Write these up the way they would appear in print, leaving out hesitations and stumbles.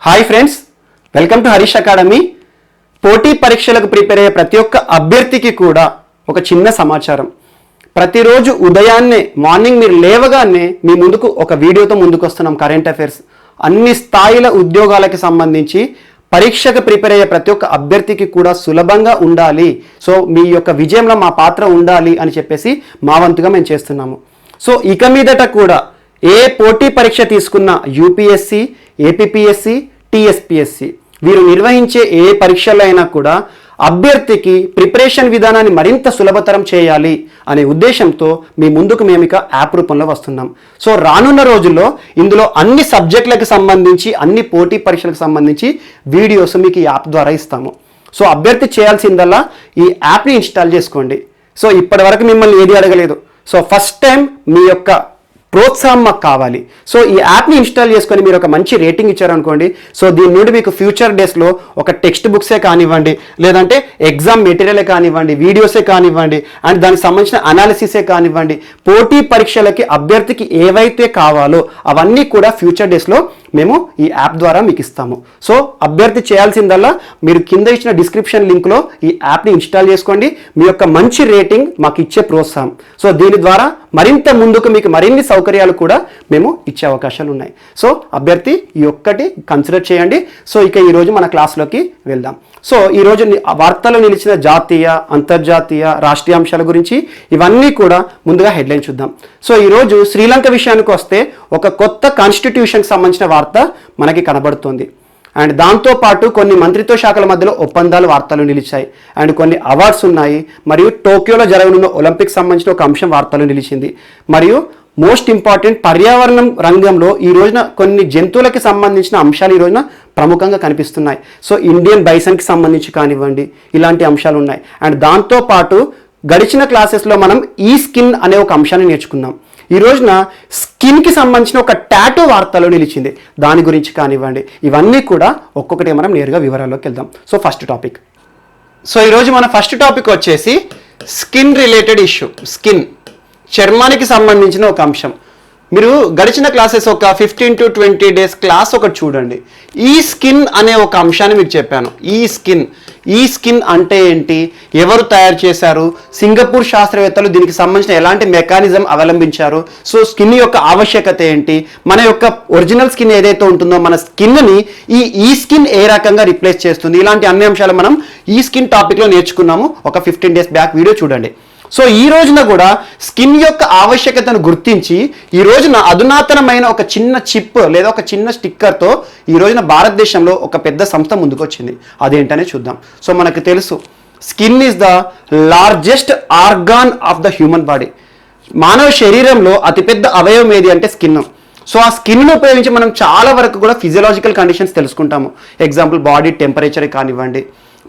Hi friends, welcome to Harish academy. పోటీ పరీక్షలకు prepare అయ్యే ప్రతి ఒక్క అభ్యర్థికి కూడా ఒక చిన్న సమాచారం. ప్రతిరోజు ఉదయాన్నే మార్నింగ్ మీరు లేవగానే మీ ముందుకు ఒక వీడియోతో ముందుకు వస్తున్నాం. కరెంట్ అఫైర్స్ అన్ని స్థాయిల ఉద్యోగాలకు సంబంధించి పరీక్షకు ప్రిపేర్ అయ్యే ప్రతి ఒక్క అభ్యర్థికి కూడా సులభంగా ఉండాలి. సో మీ యొక్క విజయంలో మా పాత్ర ఉండాలి అని చెప్పేసి మా వంతుగా మేము చేస్తున్నాము. సో ఇక మీదట కూడా ఏ పోటీ పరీక్ష తీసుకున్న యూపీఎస్సి, ఏపీపీఎస్సి, టీఎస్పీఎస్సి వీరు నిర్వహించే ఏ పరీక్షలు అయినా కూడా అభ్యర్థికి ప్రిపరేషన్ విధానాన్ని మరింత సులభతరం చేయాలి అనే ఉద్దేశంతో మీ ముందుకు మేము ఇక యాప్ రూపంలో వస్తున్నాం. సో రానున్న రోజుల్లో ఇందులో అన్ని సబ్జెక్టులకు సంబంధించి అన్ని పోటీ పరీక్షలకు సంబంధించి వీడియోస్ మీకు ఈ యాప్ ద్వారా ఇస్తాము. సో అభ్యర్థి చేయాల్సిందల్లా ఈ యాప్ని ఇన్స్టాల్ చేసుకోండి. సో ఇప్పటి వరకు మిమ్మల్ని ఏది అడగలేదు. సో ఫస్ట్ టైం మీ యొక్క ప్రోత్సాహం మాకు కావాలి. సో ఈ యాప్ని ఇన్స్టాల్ చేసుకొని మీరు ఒక మంచి రేటింగ్ ఇచ్చారనుకోండి, సో దీని నుండి మీకు ఫ్యూచర్ డేస్లో ఒక టెక్స్ట్ బుక్సే కానివ్వండి, లేదంటే ఎగ్జామ్ మెటీరియలే కానివ్వండి, వీడియోసే కానివ్వండి, అండ్ దానికి సంబంధించిన అనాలిసిసే కానివ్వండి, పోటీ పరీక్షలకి అభ్యర్థికి ఏవైతే కావాలో అవన్నీ కూడా ఫ్యూచర్ డేస్లో మేము ఈ యాప్ ద్వారా మీకు ఇస్తాము. సో అభ్యర్థి చేయాల్సిందల్లా మీరు కింద ఇచ్చిన డిస్క్రిప్షన్ లింక్లో ఈ యాప్ని ఇన్స్టాల్ చేసుకోండి. మీ యొక్క మంచి రేటింగ్ మాకు ఇచ్చే ప్రోత్సాహం. సో దీని ద్వారా మరింత ముందుకు మీకు మరిన్ని సౌకర్యాలు కూడా మేము ఇచ్చే అవకాశాలు ఉన్నాయి. సో అభ్యర్థి ఈ ఒక్కటి కన్సిడర్ చేయండి. సో ఇక ఈరోజు మన క్లాస్లోకి వెళ్దాం. సో ఈరోజు వార్తలు నిలిచిన జాతీయ, అంతర్జాతీయ, రాష్ట్రీయ అంశాల గురించి ఇవన్నీ కూడా ముందుగా హెడ్లైన్ చూద్దాం. సో ఈరోజు శ్రీలంక విషయానికి వస్తే ఒక కొత్త కాన్స్టిట్యూషన్కి సంబంధించిన వార్త మనకి కనబడుతుంది. అండ్ దాంతోపాటు కొన్ని మంత్రిత్వ శాఖల మధ్యలో ఒప్పందాలు వార్తలు నిలిచాయి. అండ్ కొన్ని అవార్డ్స్ ఉన్నాయి. మరియు టోక్యోలో జరగనున్న ఒలింపిక్స్ సంబంధించిన ఒక అంశం వార్తలు నిలిచింది. మరియు మోస్ట్ ఇంపార్టెంట్ పర్యావరణం రంగంలో ఈ రోజున కొన్ని జంతువులకి సంబంధించిన అంశాలు ఈ రోజున ప్రముఖంగా కనిపిస్తున్నాయి. సో ఇండియన్ బైసన్కి సంబంధించి కానివ్వండి, ఇలాంటి అంశాలు ఉన్నాయి. అండ్ దాంతోపాటు గడిచిన క్లాసెస్లో మనం ఈ స్కిన్ అనే ఒక అంశాన్ని నేర్చుకున్నాం. ఈ రోజున స్కిన్కి సంబంధించిన ఒక టాటూ వార్తలో నిలిచింది. దాని గురించి కానివ్వండి, ఇవన్నీ కూడా ఒక్కొక్కటి మనం నేరుగా వివరాల్లోకి వెళ్దాం. So first topic. సో ఈరోజు మన ఫస్ట్ టాపిక్ వచ్చేసి స్కిన్ రిలేటెడ్ ఇష్యూ. స్కిన్, చర్మానికి సంబంధించిన ఒక అంశం. మీరు గడిచిన క్లాసెస్ ఒక 15 to 20 డేస్ క్లాస్ ఒకటి చూడండి. ఈ స్కిన్ అనే ఒక అంశాన్ని మీకు చెప్పాను. ఈ స్కిన్ అంటే ఏంటి, ఎవరు తయారు చేశారు, సింగపూర్ శాస్త్రవేత్తలు దీనికి సంబంధించిన ఎలాంటి మెకానిజం అవలంబించారు, సో స్కిన్ యొక్క ఆవశ్యకత ఏంటి, మన యొక్క ఒరిజినల్ స్కిన్ ఏదైతే ఉంటుందో మన స్కిన్ని ఈ స్కిన్ ఏ రకంగా రిప్లేస్ చేస్తుంది, ఇలాంటి అన్ని అంశాలు మనం ఈ స్కిన్ టాపిక్లో నేర్చుకున్నాము. ఒక 15 డేస్ బ్యాక్ వీడియో చూడండి. సో ఈ రోజున కూడా స్కిన్ యొక్క ఆవశ్యకతను గుర్తించి ఈ రోజున అధునాతనమైన ఒక చిన్న చిప్ లేదా ఒక చిన్న స్టిక్కర్తో ఈ రోజున భారతదేశంలో ఒక పెద్ద సంస్థ ముందుకు వచ్చింది. అదేంటనే చూద్దాం. సో మనకు తెలుసు skin is the largest organ of the human body. మానవ శరీరంలో అతిపెద్ద అవయవం ఏది అంటే స్కిన్. సో ఆ స్కిన్ను ఉపయోగించి మనం చాలా వరకు కూడా ఫిజియలాజికల్ కండిషన్స్ తెలుసుకుంటాము. ఎగ్జాంపుల్ బాడీ టెంపరేచర్ కానివ్వండి,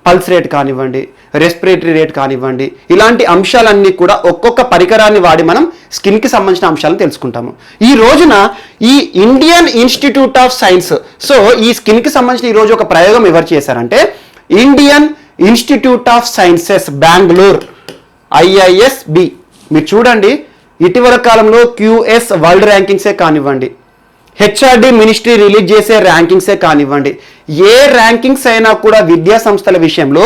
పల్స్ రేట్ కానివ్వండి, రెస్పిరేటరీ రేట్ కానివ్వండి, ఇలాంటి అంశాలన్నీ కూడా ఒక్కొక్క పరికరాన్ని వాడి మనం స్కిన్కి సంబంధించిన అంశాలను తెలుసుకుంటాము. ఈ రోజున ఈ Indian institute of science, so ఈ స్కిన్కి సంబంధించిన ఈరోజు ఒక ప్రయోగం ఎవరు చేశారంటే Indian institute of sciences Bengaluru, IISB. మీరు చూడండి, ఇటీవల కాలంలో QS వరల్డ్ ర్యాంకింగ్సే కానివ్వండి, HRD మినిస్ట్రీ రిలీజ్ చేసే ర్యాంకింగ్సే కానివ్వండి, ఏ ర్యాంకింగ్స్ అయినా కూడా విద్యా సంస్థల విషయంలో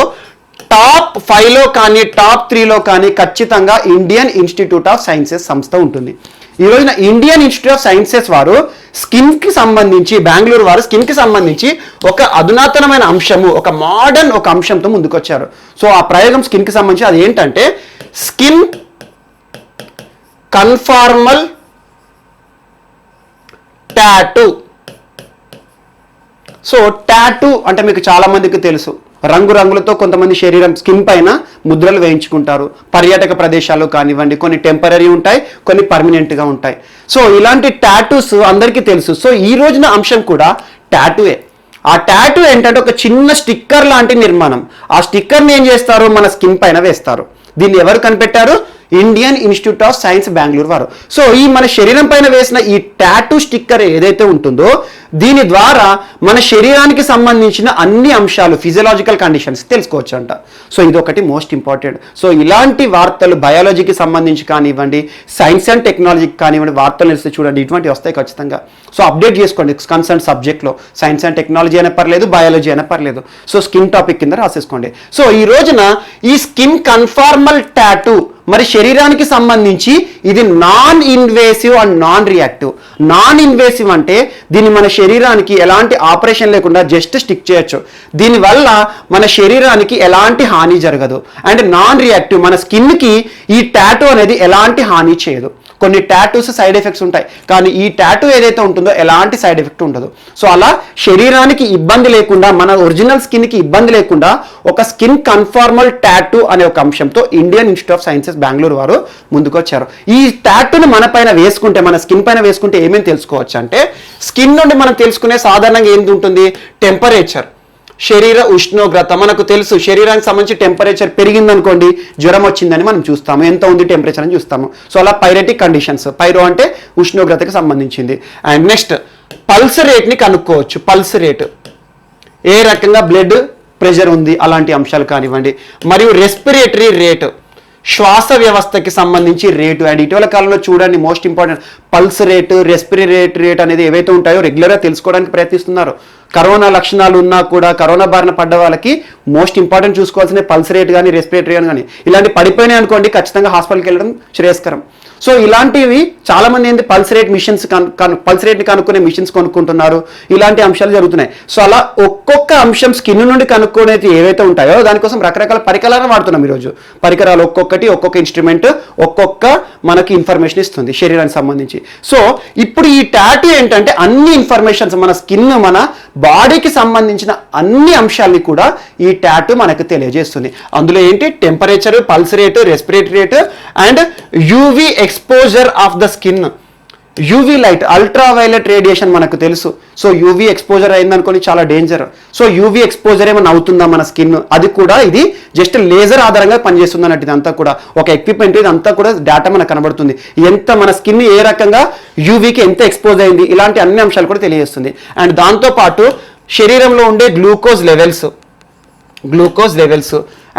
టాప్ 5లో కానీ టాప్ 3లో కానీ ఖచ్చితంగా ఇండియన్ ఇన్స్టిట్యూట్ ఆఫ్ సైన్సెస్ సంస్థ ఉంటుంది. ఈ రోజున ఇండియన్ ఇన్స్టిట్యూట్ ఆఫ్ సైన్సెస్ వారు స్కిన్కి సంబంధించి, బెంగళూరు వారు స్కిన్కి సంబంధించి ఒక అధునాతనమైన అంశము, ఒక మోడర్న్ ఒక అంశంతో ముందుకొచ్చారు. సో ఆ ప్రయోగం స్కిన్కి సంబంధించి అది ఏంటంటే skin conformal tattoo. So tattoo అంటే మీకు చాలా మందికి తెలుసు, రంగురంగులతో కొంతమంది శరీరం స్కిన్ పైన ముద్రలు వేయించుకుంటారు. పర్యాటక ప్రదేశాలు కానివ్వండి, కొన్ని టెంపరీ ఉంటాయి, కొన్ని పర్మనెంట్గా ఉంటాయి. సో ఇలాంటి టాటూస్ అందరికీ తెలుసు. సో ఈ రోజున అంశం కూడా టాటూయే. ఆ టాటూ ఏంటంటే ఒక చిన్న స్టిక్కర్ లాంటి నిర్మాణం. ఆ స్టిక్కర్ని ఏం చేస్తారు, మన స్కిన్ పైన వేస్తారు. దీన్ని ఎవరు కనిపెట్టారు, Indian institute of science Bengaluru వారు. సో ఈ మన శరీరం పైన వేసిన ఈ టాటూ స్టిక్కర్ ఏదైతే ఉంటుందో దీని ద్వారా మన శరీరానికి సంబంధించిన అన్ని అంశాలు ఫిజియలాజికల్ కండిషన్స్ తెలుసుకోవచ్చు అంట. సో ఇది ఒకటి మోస్ట్ ఇంపార్టెంట్. సో ఇలాంటి వార్తలు బయాలజీకి సంబంధించి కానివ్వండి, సైన్స్ అండ్ టెక్నాలజీకి కానివ్వండి వార్తలు తెలిస్తే చూడండి, ఇటువంటి వస్తాయి ఖచ్చితంగా. సో అప్డేట్ చేసుకోండి కన్సర్న్ సబ్జెక్ట్లో, సైన్స్ అండ్ టెక్నాలజీ అయినా పర్లేదు, బయాలజీ అయినా పర్లేదు. సో స్కిన్ టాపిక్ కింద రాసేసుకోండి. సో ఈ రోజున ఈ స్కిన్ కన్ఫార్మల్ టాటూ మరి శరీరానికి సంబంధించి ఇది non invasive and non reactive. Non invasive అంటే దీన్ని మన శరీరానికి ఎలాంటి ఆపరేషన్ లేకుండా జస్ట్ స్టిక్ చేయొచ్చు, దీనివల్ల మన శరీరానికి ఎలాంటి హాని జరగదు. అండ్ నాన్ రియాక్టివ్, మన స్కిన్కి ఈ టాటూ అనేది ఎలాంటి హాని చేయదు. కొన్ని టాటూస్ సైడ్ ఎఫెక్ట్స్ ఉంటాయి, కానీ ఈ టాటూ ఏదైతే ఉంటుందో ఎలాంటి సైడ్ ఎఫెక్ట్ ఉండదు. సో అలా శరీరానికి ఇబ్బంది లేకుండా, మన ఒరిజినల్ స్కిన్కి ఇబ్బంది లేకుండా ఒక స్కిన్ కన్ఫార్మల్ టాటూ అనే ఒక అంశంతో Indian institute of sciences Bengaluru వారు ముందుకు వచ్చారు. ఈ టాటూని మన పైన వేసుకుంటే, మన స్కిన్ పైన వేసుకుంటే ఏమేమి తెలుసుకోవచ్చు అంటే, స్కిన్ నుండి మనం తెలుసుకునే సాధారణంగా ఏంటి ఉంటుంది, టెంపరేచర్, శరీర ఉష్ణోగ్రత. మనకు తెలుసు శరీరానికి సంబంధించి టెంపరేచర్ పెరిగిందనుకోండి జ్వరం వచ్చిందని మనం చూస్తాము, ఎంత ఉంది టెంపరేచర్ అని చూస్తాము. సో అలా పైరెటిక్ కండిషన్స్, పైరో అంటే ఉష్ణోగ్రతకి సంబంధించింది. అండ్ నెక్స్ట్ పల్స్ రేట్ని కనుక్కోవచ్చు. పల్స్ రేట్, ఏ రకంగా బ్లడ్ ప్రెషర్ ఉంది అలాంటి అంశాలు కానివ్వండి. మరియు రెస్పిరేటరీ రేటు, శ్వాస వ్యవస్థకి సంబంధించి రేటు. అండ్ ఇటీవల కాలంలో చూడండి most important pulse rate, respiratory rate అనేది ఏవైతే ఉంటాయో రెగ్యులర్గా తెలుసుకోవడానికి ప్రయత్నిస్తున్నారు. కరోనా లక్షణాలు ఉన్నా కూడా, కరోనా బారిన పడ్డ వాళ్ళకి మోస్ట్ ఇంపార్టెంట్ చూసుకోవాల్సిన పల్స్ రేట్ కానీ రెస్పిరేటరీ కానీ ఇలాంటి పడిపోయినాయి అనుకోండి, ఖచ్చితంగా హాస్పిటల్కి వెళ్ళడం శ్రేయస్కరం. సో ఇలాంటివి చాలా మంది ఏంటి పల్స్ రేట్ మిషన్స్ పల్స్ రేట్ని కనుక్కునే మిషన్స్ కొనుక్కుంటున్నారు, ఇలాంటి అంశాలు జరుగుతున్నాయి. సో అలా ఒక్కొక్క అంశం స్కిన్ నుండి కనుక్కునేది ఏవైతే ఉంటాయో దానికోసం రకరకాల పరికరాలను వాడుతున్నాం ఈరోజు. పరికరాలు ఒక్కొక్కటి, ఒక్కొక్క ఇన్స్ట్రుమెంట్ ఒక్కొక్క మనకి ఇన్ఫర్మేషన్ ఇస్తుంది శరీరానికి సంబంధించి. సో ఇప్పుడు ఈ టాటూ ఏంటంటే అన్ని ఇన్ఫర్మేషన్స్, మన స్కిన్, మన బాడీకి సంబంధించిన అన్ని అంశాలని కూడా ఈ టాటూ మనకు తెలియజేస్తుంది. అందులో ఏంటి temperature, pulse rate, respiratory rate and UV exposure of the skin. UV light, ultra violet radiation మనకు తెలుసు. సో యూవీ ఎక్స్పోజర్ అయిందనుకొని చాలా డేంజర్. సో యూవీ ఎక్స్పోజర్ ఏమైనా అవుతుందా మన స్కిన్, అది కూడా ఇది జస్ట్ లేజర్ ఆధారంగా పనిచేస్తుంది అన్నట్టు. ఇదంతా కూడా ఒక ఎక్విప్మెంట్, ఇదంతా కూడా డేటా మనకు కనబడుతుంది. ఎంత మన స్కిన్ ఏ రకంగా యూవీకి ఎంత ఎక్స్పోజ్ అయింది, ఇలాంటి అన్ని అంశాలు కూడా తెలియజేస్తుంది. అండ్ దాంతోపాటు శరీరంలో ఉండే గ్లూకోజ్ లెవెల్స్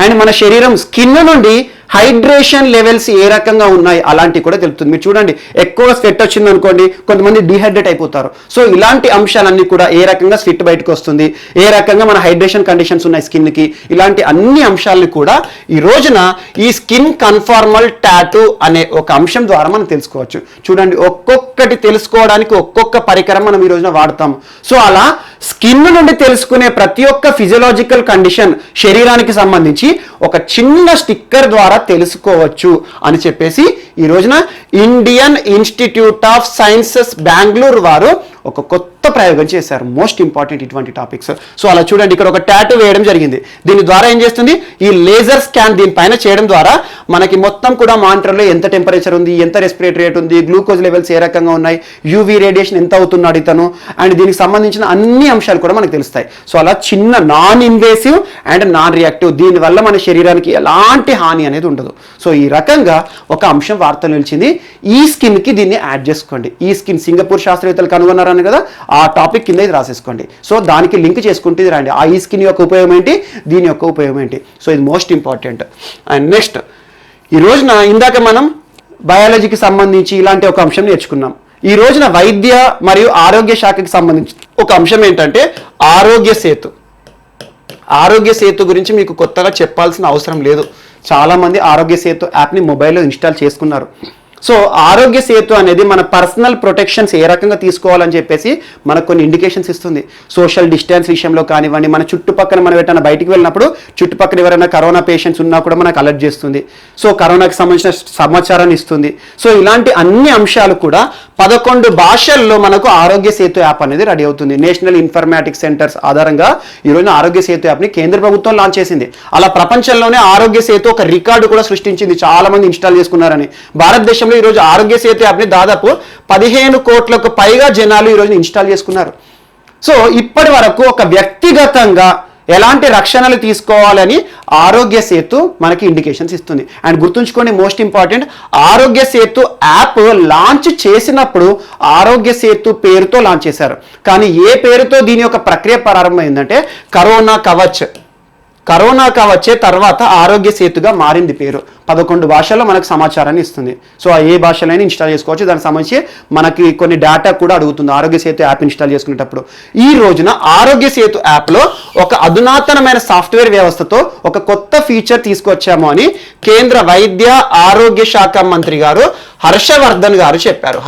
అండ్ మన శరీరం స్కిన్ నుండి హైడ్రేషన్ లెవెల్స్ ఏ రకంగా ఉన్నాయి అలాంటివి కూడా తెలుపుతుంది. మీరు చూడండి ఎక్కువ స్వెట్ వచ్చింది అనుకోండి, కొంతమంది డిహైడ్రేట్ అయిపోతారు. సో ఇలాంటి అంశాలన్నీ కూడా ఏ రకంగా స్వెట్ బయటకు వస్తుంది, ఏ రకంగా మన హైడ్రేషన్ కండిషన్స్ ఉన్నాయి స్కిన్కి, ఇలాంటి అన్ని అంశాలను కూడా ఈ రోజున ఈ స్కిన్ కన్ఫార్మల్ టాటూ అనే ఒక అంశం ద్వారా మనం తెలుసుకోవచ్చు. చూడండి ఒక్కొక్కటి తెలుసుకోవడానికి ఒక్కొక్క పరికరం మనం ఈ రోజున వాడతాము. సో అలా స్కిన్ నుండి తెలుసుకునే ప్రతి ఒక్క ఫిజియలాజికల్ కండిషన్ శరీరానికి సంబంధించి ఒక చిన్న స్టిక్కర్ ద్వారా తెలుసుకోవచ్చు అని చెప్పేసి ఈ రోజున Indian institute of sciences Bengaluru వారు ఒక కొత్త ప్రయోగం చేశారు. మోస్ట్ ఇంపార్టెంట్ ఇటువంటి టాపిక్స్. సో అలా చూడండి ఇక్కడ ఒక టాటూ వేయడం జరిగింది. దీని ద్వారా ఏం చేస్తుంది, ఈ లేజర్ స్కాన్ దీనిపైన చేయడం ద్వారా మనకి మొత్తం కూడా మానిటర్లో ఎంత టెంపరేచర్ ఉంది, ఎంత రెస్పిరేటరీ రేట్ ఉంది, గ్లూకోజ్ లెవెల్స్ ఏ రకంగా ఉన్నాయి, యూవీ రేడియేషన్ ఎంత అవుతున్నాడు ఇతను, అండ్ దీనికి సంబంధించిన అన్ని అంశాలు కూడా మనకు తెలుస్తాయి. సో అలా చిన్న non invasive and non reactive, దీనివల్ల మన శరీరానికి ఎలాంటి హాని అనేది ఉండదు. సో ఈ రకంగా ఒక అంశం వార్తలు నిలిచింది. ఈ స్కిన్కి దీన్ని యాడ్ చేసుకోండి. ఈ స్కిన్ సింగపూర్ శాస్త్రవేత్తలు కనుగొన్నారని కదా, ఆ టాపిక్ కింద ఇది రాసేసుకోండి. సో దానికి లింక్ చేసుకుంటే ఇది రండి. ఆ ఈ స్కిన్ యొక్క ఉపయోగం ఏంటి, దీని యొక్క ఉపయోగం ఏంటి. సో ఇది మోస్ట్ ఇంపార్టెంట్. అండ్ నెక్స్ట్ ఈ రోజున ఇందాక మనం బయాలజీకి సంబంధించి ఇలాంటి ఒక అంశం నేర్చుకున్నాం. ఈ రోజున వైద్య మరియు ఆరోగ్య శాఖకి సంబంధించి ఒక అంశం ఏంటంటే ఆరోగ్య సేతు. ఆరోగ్య సేతు గురించి మీకు కొత్తగా చెప్పాల్సిన అవసరం లేదు. చాలామంది ఆరోగ్య సేతు యాప్ని మొబైల్లో ఇన్స్టాల్ చేసుకున్నారు. సో ఆరోగ్య సేతు అనేది మన పర్సనల్ ప్రొటెక్షన్స్ ఏ రకంగా తీసుకోవాలని చెప్పేసి మనకు కొన్ని ఇండికేషన్స్ ఇస్తుంది. సోషల్ డిస్టెన్స్ విషయంలో కానివ్వండి, మన చుట్టుపక్కల మనం ఎటైనా బయటికి వెళ్ళినప్పుడు చుట్టుపక్కల ఎవరైనా కరోనా పేషెంట్స్ ఉన్నా కూడా మనకు అలర్ట్ చేస్తుంది. సో కరోనాకి సంబంధించిన సమాచారాన్ని ఇస్తుంది. సో ఇలాంటి అన్ని అంశాలు కూడా 11 భాషల్లో మనకు ఆరోగ్య సేతు యాప్ అనేది రెడీ అవుతుంది. నేషనల్ ఇన్ఫర్మాటిక్స్ సెంటర్స్ ఆధారంగా ఈరోజు ఆరోగ్య సేతు యాప్ని కేంద్ర ప్రభుత్వం లాంచ్ చేసింది. అలా ప్రపంచంలోనే ఆరోగ్య సేతు ఒక రికార్డు కూడా సృష్టించింది, చాలా మంది ఇన్స్టాల్ చేసుకున్నారని. భారతదేశంలో ఈరోజు ఆరోగ్య సేతు యాప్ని దాదాపు 15 కోట్లకు పైగా జనాలు ఈరోజు ఇన్స్టాల్ చేసుకున్నారు. సో ఇప్పటి వరకు ఒక వ్యక్తిగతంగా ఎలాంటి రక్షణలు తీసుకోవాలని ఆరోగ్య సేతు మనకి ఇండికేషన్స్ ఇస్తుంది. అండ్ గుర్తుంచుకోండి, మోస్ట్ ఇంపార్టెంట్, ఆరోగ్య సేతు యాప్ లాంచ్ చేసినప్పుడు ఆరోగ్య సేతు పేరుతో లాంచ్ చేశారు. కానీ ఏ పేరుతో దీని యొక్క ప్రక్రియ ప్రారంభమైందంటే కరోనా కవచే తర్వాత ఆరోగ్య సేతుగా మారింది పేరు. 11 భాషల్లో మనకు సమాచారాన్ని ఇస్తుంది. సో ఏ భాషలైనా ఇన్స్టాల్ చేసుకోవచ్చు. దానికి సంబంధించి మనకి కొన్ని డేటా కూడా అడుగుతుంది ఆరోగ్య సేతు యాప్ ఇన్స్టాల్ చేసుకునేటప్పుడు. ఈ రోజున ఆరోగ్య సేతు యాప్లో ఒక అధునాతనమైన సాఫ్ట్వేర్ వ్యవస్థతో ఒక కొత్త ఫీచర్ తీసుకొచ్చాము అని కేంద్ర వైద్య ఆరోగ్య శాఖ మంత్రి గారు హర్షవర్ధన్ గారు చెప్పారు.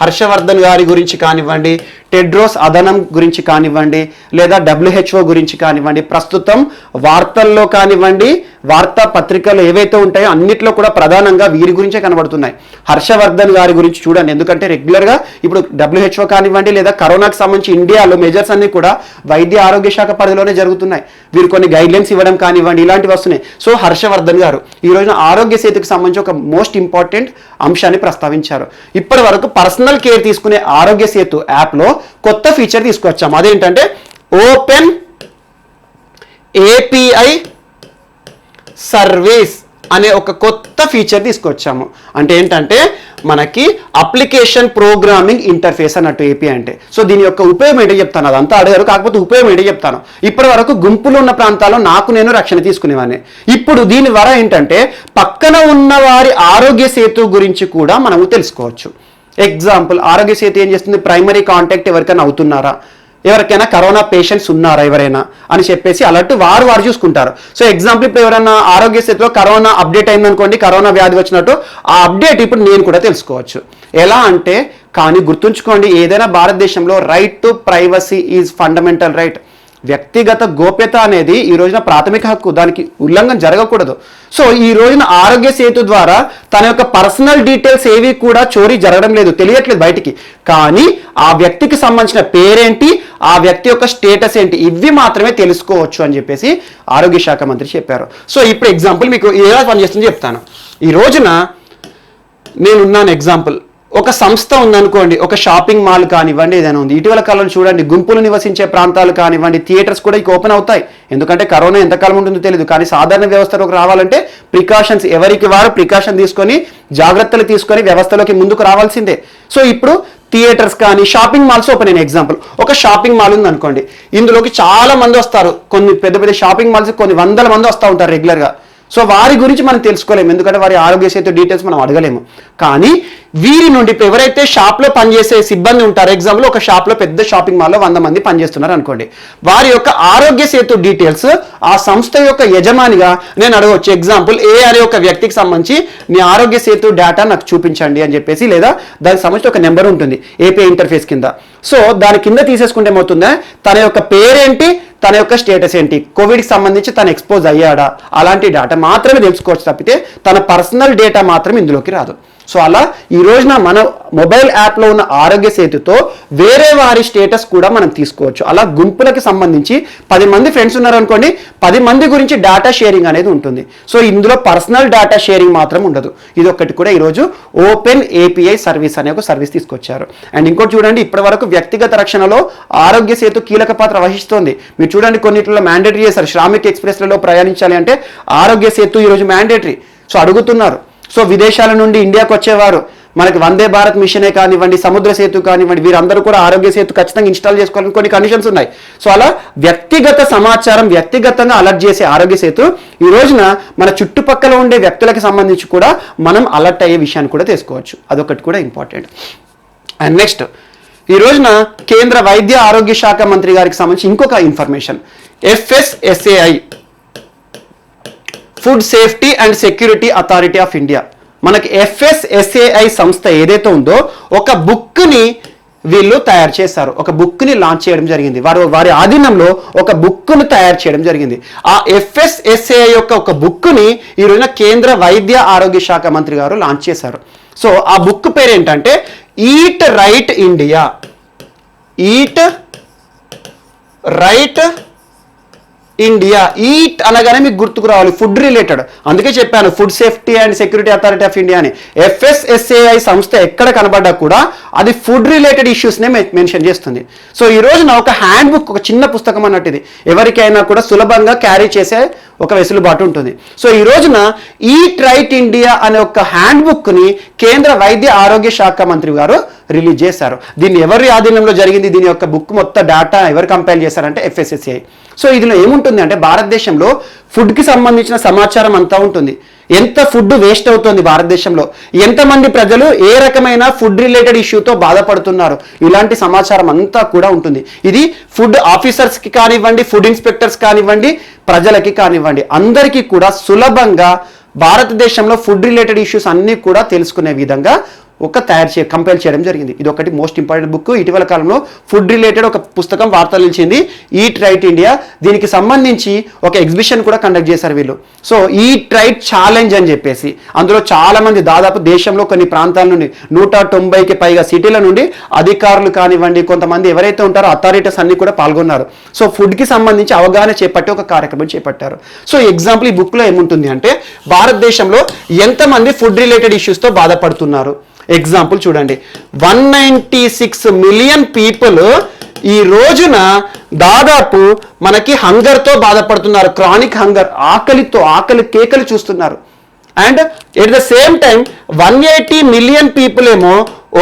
హర్షవర్ధన్ గారి గురించి కానివ్వండి, టెడ్రోస్ అదనం గురించి కానివ్వండి, లేదా WHO గురించి కానివ్వండి, ప్రస్తుతం వార్తల్లో కానివ్వండి, వార్తా పత్రికలు ఏవైతే ఉంటాయో అన్నిట్లో కూడా ప్రధానంగా వీరి గురించే కనబడుతున్నాయి. హర్షవర్ధన్ గారి గురించి చూడండి, ఎందుకంటే రెగ్యులర్గా ఇప్పుడు WHO కానివ్వండి లేదా కరోనాకి సంబంధించి ఇండియాలో మెజర్స్ అన్ని కూడా వైద్య ఆరోగ్య శాఖ పరిధిలోనే జరుగుతున్నాయి. వీరు కొన్ని గైడ్లైన్స్ ఇవ్వడం కానివ్వండి, ఇలాంటివి వస్తున్నాయి. సో హర్షవర్ధన్ గారు ఈ రోజున ఆరోగ్య సేతుకి సంబంధించి ఒక మోస్ట్ ఇంపార్టెంట్ అంశాన్ని ప్రస్తావించారు. ఇప్పటి వరకు పర్సనల్ కేర్ తీసుకునే ఆరోగ్య సేతు యాప్లో కొత్త ఫీచర్ తీసుకొచ్చాము. అదేంటంటే ఓపెన్ API సర్వీస్ అనే ఒక కొత్త ఫీచర్ తీసుకొచ్చాము. అంటే ఏంటంటే మనకి అప్లికేషన్ ప్రోగ్రామింగ్ ఇంటర్ఫేస్ అన్నట్టు API అంటే. సో దీని యొక్క ఉపయోగం ఏంటో చెప్తాను, అదంతా అడిగారు, కాకపోతే ఉపయోగం ఏంటో చెప్తాను. ఇప్పటి వరకు గుంపులు ఉన్న ప్రాంతాల్లో నేను రక్షణ తీసుకునేవాడిని. ఇప్పుడు దీని ద్వారా ఏంటంటే పక్కన ఉన్న వారి ఆరోగ్య సేతు గురించి కూడా మనము తెలుసుకోవచ్చు. ఎగ్జాంపుల్, ఆరోగ్య సేతు ఏం చేస్తుంది, ప్రైమరీ కాంటాక్ట్ ఎవరికైనా అవుతున్నారా, ఎవరికైనా కరోనా పేషెంట్స్ ఉన్నారా ఎవరైనా అని చెప్పేసి అలర్ట్ వారు చూసుకుంటారు. సో ఎగ్జాంపుల్, ఇప్పుడు ఎవరైనా ఆరోగ్య స్థితిలో కరోనా అప్డేట్ అయిందనుకోండి, కరోనా వ్యాధి వచ్చినట్టు ఆ అప్డేట్ ఇప్పుడు నేను కూడా తెలుసుకోవచ్చు. ఎలా అంటే, కానీ గుర్తుంచుకోండి, ఏదైనా భారతదేశంలో right to privacy is fundamental right. వ్యక్తిగత గోప్యత అనేది ఈ రోజున ప్రాథమిక హక్కు, దానికి ఉల్లంఘన జరగకూడదు. సో ఈ రోజున ఆరోగ్య సేతు ద్వారా తన యొక్క పర్సనల్ డీటెయిల్స్ ఏవి కూడా చోరీ జరగడం లేదు, తెలియట్లేదు బయటికి. కానీ ఆ వ్యక్తికి సంబంధించిన పేరేంటి, ఆ వ్యక్తి యొక్క స్టేటస్ ఏంటి, ఇవి మాత్రమే తెలుసుకోవచ్చు అని చెప్పేసి ఆరోగ్య శాఖ మంత్రి చెప్పారు. సో ఇప్పుడు ఎగ్జాంపుల్ మీకు ఎలా పనిచేస్తుందో చెప్తాను. ఈ రోజున నేనున్నాను, ఎగ్జాంపుల్ ఒక సంస్థ ఉందనుకోండి, ఒక షాపింగ్ మాల్ కానివ్వండి, ఏదైనా ఉంది. ఇటీవల కాలంలో చూడండి, గుంపులు నివసించే ప్రాంతాలు కానివ్వండి, థియేటర్స్ కూడా ఇక ఓపెన్ అవుతాయి. ఎందుకంటే కరోనా ఎంతకాలం ఉంటుందో తెలియదు. కానీ సాధారణ వ్యవస్థలోకి రావాలంటే ప్రికాషన్స్, ఎవరికి వారు ప్రికాషన్ తీసుకొని జాగ్రత్తలు తీసుకొని వ్యవస్థలోకి ముందుకు రావాల్సిందే. సో ఇప్పుడు థియేటర్స్ కానీ షాపింగ్ మాల్స్ ఓపెన్ అయిన ఎగ్జాంపుల్, ఒక షాపింగ్ మాల్ ఉంది అనుకోండి, ఇందులోకి చాలా మంది వస్తారు. కొన్ని పెద్ద పెద్ద షాపింగ్ మాల్స్ కొన్ని వందల మంది వస్తూ ఉంటారు రెగ్యులర్గా. సో వారి గురించి మనం తెలుసుకోలేము, ఎందుకంటే వారి ఆరోగ్య సేతు డీటెయిల్స్ మనం అడగలేము. కానీ వీరి నుండి ఇప్పుడు ఎవరైతే షాప్లో పనిచేసే సిబ్బంది ఉంటారో, ఎగ్జాంపుల్ ఒక షాప్లో పెద్ద షాపింగ్ మాల్లో 100 మంది పనిచేస్తున్నారు అనుకోండి, వారి యొక్క ఆరోగ్య సేతు డీటెయిల్స్ ఆ సంస్థ యొక్క యజమానిగా నేను అడగవచ్చు. ఎగ్జాంపుల్, ఏ అనే ఒక వ్యక్తికి సంబంధించి నీ ఆరోగ్య సేతు డేటా నాకు చూపించండి అని చెప్పేసి, లేదా దానికి సంబంధించి ఒక నెంబర్ ఉంటుంది API ఇంటర్ఫేస్ కింద. సో దాని కింద తీసేసుకుంటే ఏమవుతుందా, తన యొక్క పేరేంటి, తన యొక్క స్టేటస్ ఏంటి, కోవిడ్కి సంబంధించి తను ఎక్స్పోజ్ అయ్యాడా, అలాంటి డేటా మాత్రమే తెలుసుకోవచ్చు తప్పితే తన పర్సనల్ డేటా మాత్రం ఇందులోకి రాదు. సో అలా ఈ రోజున మన మొబైల్ యాప్లో ఉన్న ఆరోగ్య సేతుతో వేరే వారి స్టేటస్ కూడా మనం తీసుకోవచ్చు. అలా గుంపులకి సంబంధించి 10 మంది ఫ్రెండ్స్ ఉన్నారనుకోండి, 10 మంది గురించి డేటా షేరింగ్ అనేది ఉంటుంది. సో ఇందులో పర్సనల్ డేటా షేరింగ్ మాత్రం ఉండదు. ఇది ఒక్కటి కూడా ఈరోజు ఓపెన్ API సర్వీస్ అనే ఒక సర్వీస్ తీసుకొచ్చారు. అండ్ ఇంకోటి చూడండి, ఇప్పటి వరకు వ్యక్తిగత రక్షణలో ఆరోగ్య సేతు కీలక పాత్ర వహిస్తోంది. మీరు చూడండి, కొన్నిట్లో మ్యాండేటరీ చేశారు. శ్రామిక్ ఎక్స్ప్రెస్లలో ప్రయాణించాలి అంటే ఆరోగ్య సేతు ఈరోజు మ్యాండేటరీ. సో అడుగుతున్నారు. సో విదేశాల నుండి ఇండియాకు వచ్చేవారు, మనకి వందే భారత్ మిషనే కానివ్వండి, సముద్ర సేతు కానివ్వండి, వీరందరూ కూడా ఆరోగ్య సేతు ఖచ్చితంగా ఇన్స్టాల్ చేసుకోవాలని కొన్ని కండిషన్స్ ఉన్నాయి. సో అలా వ్యక్తిగత సమాచారం వ్యక్తిగతంగా అలర్ట్ చేసే ఆరోగ్య సేతు ఈ రోజున మన చుట్టుపక్కల ఉండే వ్యక్తులకు సంబంధించి కూడా మనం అలర్ట్ అయ్యే విషయాన్ని కూడా తెలుసుకోవచ్చు. అదొకటి కూడా ఇంపార్టెంట్. అండ్ నెక్స్ట్, ఈ రోజున కేంద్ర వైద్య ఆరోగ్య శాఖ మంత్రి గారికి సంబంధించి ఇంకొక information, FSSAI food safety and security authority of India, మనకి FSSAI సంస్థ ఏదైతే ఉందో ఒక బుక్ని వీళ్ళు తయారు చేశారు, ఒక బుక్ని లాంచ్ చేయడం జరిగింది. వారి ఆధీనంలో ఒక బుక్ను తయారు చేయడం జరిగింది. ఆ FSSAI యొక్క ఒక బుక్ని ఈ రోజున కేంద్ర వైద్య ఆరోగ్య శాఖ మంత్రి గారు లాంచ్ చేశారు. సో ఆ బుక్ పేరు ఏంటంటే eat right India, eat right India. Eat అనగానే మీకు గుర్తుకు రావాలి ఫుడ్ రిలేటెడ్. అందుకే చెప్పాను food safety and security authority of India అని. FSSAI సంస్థ ఎక్కడ కనబడ్డా కూడా అది ఫుడ్ రిలేటెడ్ ఇష్యూస్నే మెన్షన్ చేస్తుంది. సో ఈ రోజున ఒక హ్యాండ్ బుక్, ఒక చిన్న పుస్తకం అన్నట్టు ఇది, ఎవరికైనా కూడా సులభంగా క్యారీ చేసే ఒక వెసులుబాటు ఉంటుంది. సో ఈ రోజున ఈట్ రైట్ ఇండియా అనే ఒక హ్యాండ్ బుక్ని కేంద్ర వైద్య ఆరోగ్య శాఖ మంత్రి గారు రిలీజ్ చేశారు. దీన్ని ఎవరి ఆధీనంలో జరిగింది, దీని యొక్క బుక్ మొత్తం డేటా ఎవరు కంపైల్ చేశారంటే FSSAI. సో ఇందులో ఏముంటుంది అంటే భారతదేశంలో ఫుడ్కి సంబంధించిన సమాచారం అంతా ఉంటుంది. ఎంత ఫుడ్ వేస్ట్ అవుతుంది భారతదేశంలో, ఎంతమంది ప్రజలు ఏ రకమైన ఫుడ్ రిలేటెడ్ ఇష్యూతో బాధపడుతున్నారు, ఇలాంటి సమాచారం అంతా కూడా ఉంటుంది. ఇది ఫుడ్ ఆఫీసర్స్కి కానివ్వండి, ఫుడ్ ఇన్స్పెక్టర్స్ కానివ్వండి, ప్రజలకి కానివ్వండి, అందరికీ కూడా సులభంగా భారతదేశంలో ఫుడ్ రిలేటెడ్ ఇష్యూస్ అన్నీ కూడా తెలుసుకునే విధంగా కంపైల్ చేయడం జరిగింది. ఇది ఒకటి మోస్ట్ ఇంపార్టెంట్ బుక్. ఇటీవల కాలంలో ఫుడ్ రిలేటెడ్ ఒక పుస్తకం వార్తలు నిలిచింది, ఈట్ రైట్ ఇండియా. దీనికి సంబంధించి ఒక ఎగ్జిబిషన్ కూడా కండక్ట్ చేశారు వీళ్ళు. సో ఈట్ రైట్ ఛాలెంజ్ అని చెప్పేసి అందులో చాలా మంది, దాదాపు దేశంలో కొన్ని ప్రాంతాల నుండి 190కి పైగా సిటీల నుండి అధికారులు కానివ్వండి, కొంతమంది ఎవరైతే ఉంటారో అథారిటీస్ అన్ని కూడా పాల్గొన్నారు. సో ఫుడ్కి సంబంధించి అవగాహన చేపట్టి ఒక కార్యక్రమం చేపట్టారు. సో ఎగ్జాంపుల్ ఈ బుక్లో ఏముంటుంది అంటే భారతదేశంలో ఎంతమంది ఫుడ్ రిలేటెడ్ ఇష్యూస్తో బాధపడుతున్నారు. ఎగ్జాంపుల్ చూడండి, 196 మిలియన్ పీపుల్ ఈ రోజున దాదాపు మనకి హంగర్తో బాధపడుతున్నారు, క్రానిక్ హంగర్, ఆకలి కేకలు చూస్తున్నారు. And at the same time 180 million people ఏమో